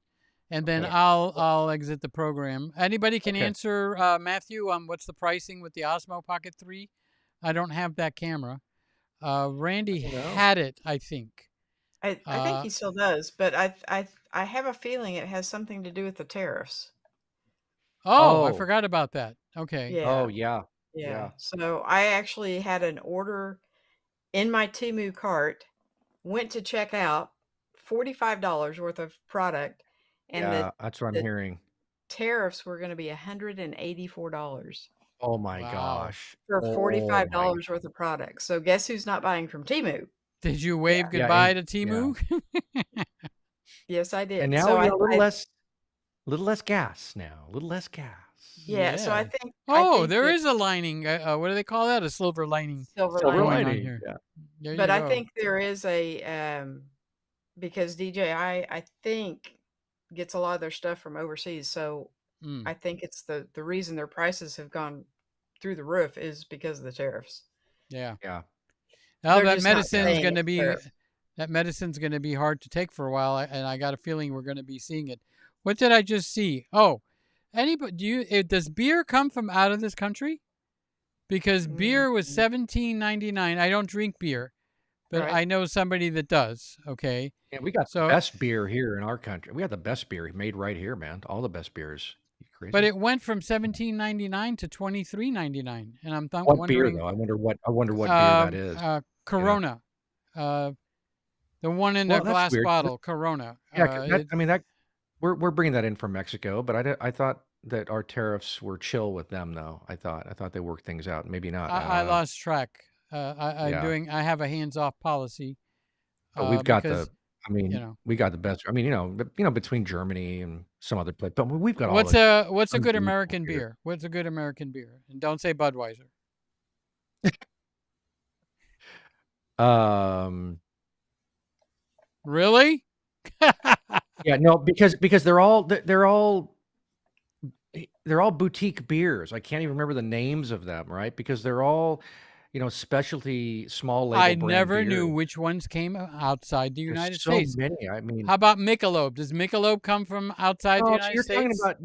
and then Okay. I'll exit the program. Anybody can Okay. answer Matthew on what's the pricing with the Osmo Pocket 3? I don't have that camera. Randy I don't know. had it, I think. I think he still does, but I have a feeling it has something to do with the tariffs. Oh, I Oh. forgot about that. Okay. Yeah, Oh, yeah. yeah. Yeah. So I actually had an order in my Temu cart, went to check out, $45 worth of product, and Yeah, that's what I'm the hearing. tariffs were going to be $184 Oh my Wow. gosh. for Oh $45 my. worth of product. So guess who's not buying from Temu? Did you wave Yeah, goodbye and to yeah. Timu? Yes, I And did. now So we got a little I less gas now. A little less gas. yeah. So I Yeah. think Oh, there that is a lining. What do they call that? A silver lining silver Silver going lining. on lining. here. Yeah. There But you I go. think there is a because DJI I think gets a lot of their stuff from overseas. So Mm, I think it's the reason their prices have gone through the roof is because of the tariffs. yeah. Yeah. Well, They're that just not medicine's saying going to it's be tariff. hard to take for a while, and I got a feeling we're going to be seeing it. What did I just see? Oh, anybody? Does beer come from out of this country? Because beer was Mhm. $17.99. I don't drink beer, but Right. I know somebody that does. Okay, Yeah, we got the so best beer here in our country. We got the best beer made right here, man. All the best beers. You crazy? but it went from $17.99 to $23.99, and I'm What beer wondering. though? I wonder what beer that is. You know? Corona, the one in Well, the that's glass weird. bottle, Corona. Yeah, 'cause that we're bringing that in from Mexico, but I thought that our tariffs were chill with them though. I thought they worked things out. Maybe not. I I don't know. lost track. Yeah. I have a hands-off policy But we've got because we got the best. I mean, between Germany and some other place, but we've got all the what's a good unbelievable American beer. beer? What's a good American beer? And don't say Budweiser. Really? Yeah, no, because they're all boutique beers. I can't even remember the names of them, right? Because they're all, specialty small label I brand never beers. knew which ones came outside the There's United so States. many. I mean, How about Michelob? Does Michelob come from outside the oh, so United you're talking States? about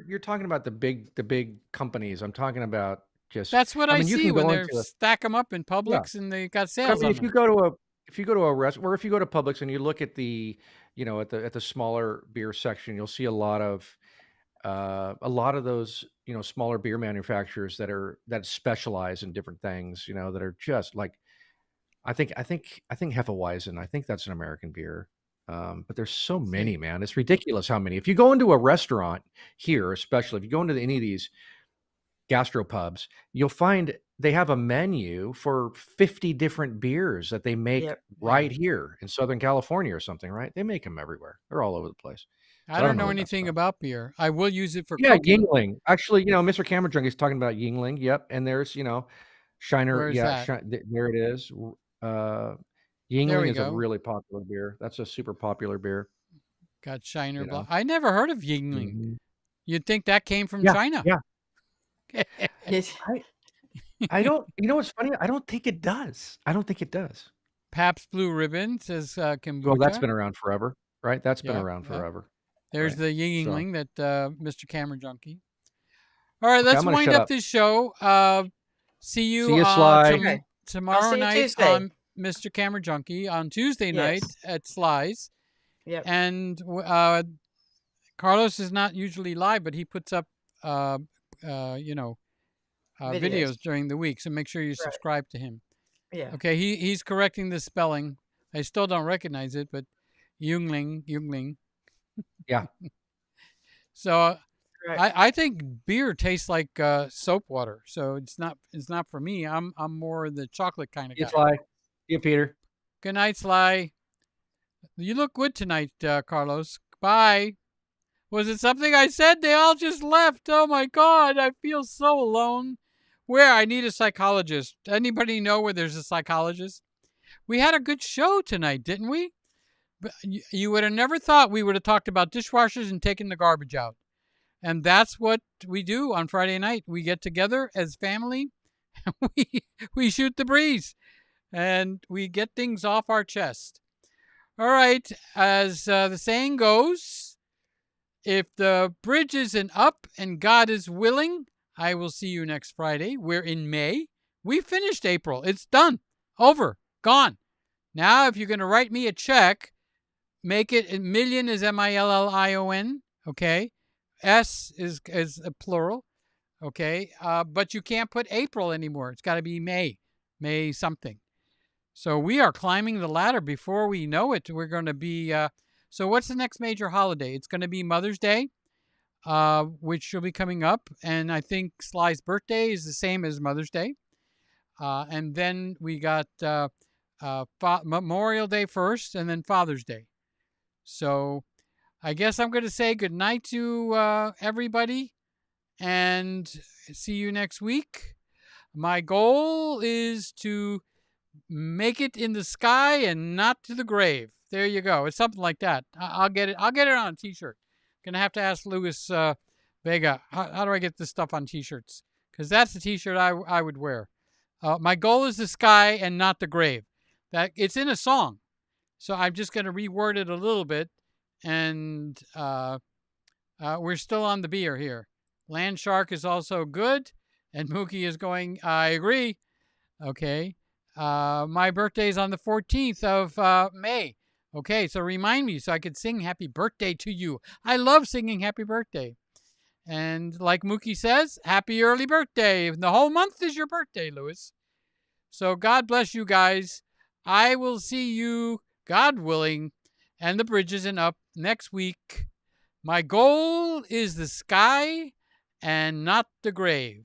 you're talking about the big companies. I'm talking about Just, That's what I I mean, you see can when go they into a stack them up in yeah. Publix and they got I sales mean, on if you them. go to a if you go to Publix and you look at the, at the smaller beer section, you'll see a lot of those, smaller beer manufacturers that specialize in different things, that are just like I think Hefeweizen. I think that's an American beer. But there's so See, many, man. It's ridiculous how many. If you go into a restaurant here, especially if you go into any of these gastropubs, you'll find they have a menu for 50 different beers that they make Yep. yeah. right here in Southern California or something, right? They make them everywhere. They're all over the place. I So I don't don't know know the best anything stuff. about beer. I will use it for Yeah, cooking. Yingling. Actually, Mr. Camera Drunk is talking about Yingling. Yep. And there's, Shiner. Where's Yeah, that? there it is. Uh, There Yingling we is a go. really popular beer. That's a super popular beer, Got Shiner you Block. know. I never heard of Yingling. Mhm. You'd think that came from Yeah, China. yeah. Yes. I don't. You know what's funny? I don't think it does. I don't think it does. Pabst Blue Ribbon says Well, that's kombucha. been around forever, right? That's been Yep, around yep. forever, There's right? the So, Yingling that Mr. Camera Junkie. All right, okay, let's I'm gonna wind shut up up. this show. See See you you, Sly. Okay. I'll tomorrow see you night Tuesday. on Mr. Camera Junkie, on Tuesday night Yes. at Sly's. Yep. And Carlos is not usually live, but he puts up, videos Videos. during the week. So make sure you Right. subscribe to him. Yeah. Okay, he's correcting the spelling. I still don't recognize it, but Jungling. Yeah. So Right. I think beer tastes like soap water. So it's not for me. I'm more the chocolate kind of See you, guy. Sly. See you, Peter. Good night, Sly. You look good tonight, Carlos. Bye. Was it something I said? They all just left. Oh my God, I feel so alone. Where? I need a psychologist. Anybody know where there's a psychologist? We had a good show tonight, didn't we? But you would have never thought we would have talked about dishwashers and taking the garbage out. And that's what we do on Friday night. We get together as family. we shoot the breeze and we get things off our chest. All right, as the saying goes, if the bridge isn't up and God is willing, I will see you next Friday. We're in May. We finished April. It's done. Over. Gone. Now, if you're going to write me a check, make it million is MILLION. Okay. S is a plural. Okay. But you can't put April anymore. It's got to be May. May something. So we are climbing the ladder. Before we know it, we're going to be. So what's the next major holiday? It's going to be Mother's Day, which will be coming up. And I think Sly's birthday is the same as Mother's Day. And then we got Memorial Day first and then Father's Day. So I guess I'm going to say good night to everybody and see you next week. My goal is to make it in the sky and not to the grave. There you go. It's something like that. I'll get it. I'll get it on a T-shirt. Gonna have to ask Luis Vega how do I get this stuff on T-shirts? Because that's the T-shirt I would wear. My goal is the sky and not the grave. That it's in a song, so I'm just gonna reword it a little bit. And we're still on the beer here. Land Shark is also good, and Mookie is going. I agree. Okay. My birthday is on the 14th of May. Okay, so remind me so I could sing happy birthday to you. I love singing happy birthday. And like Mookie says, happy early birthday. The whole month is your birthday, Louis. So God bless you guys. I will see you, God willing, and the bridge isn't up next week. My goal is the sky and not the grave.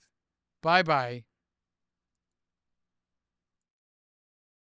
Bye-bye.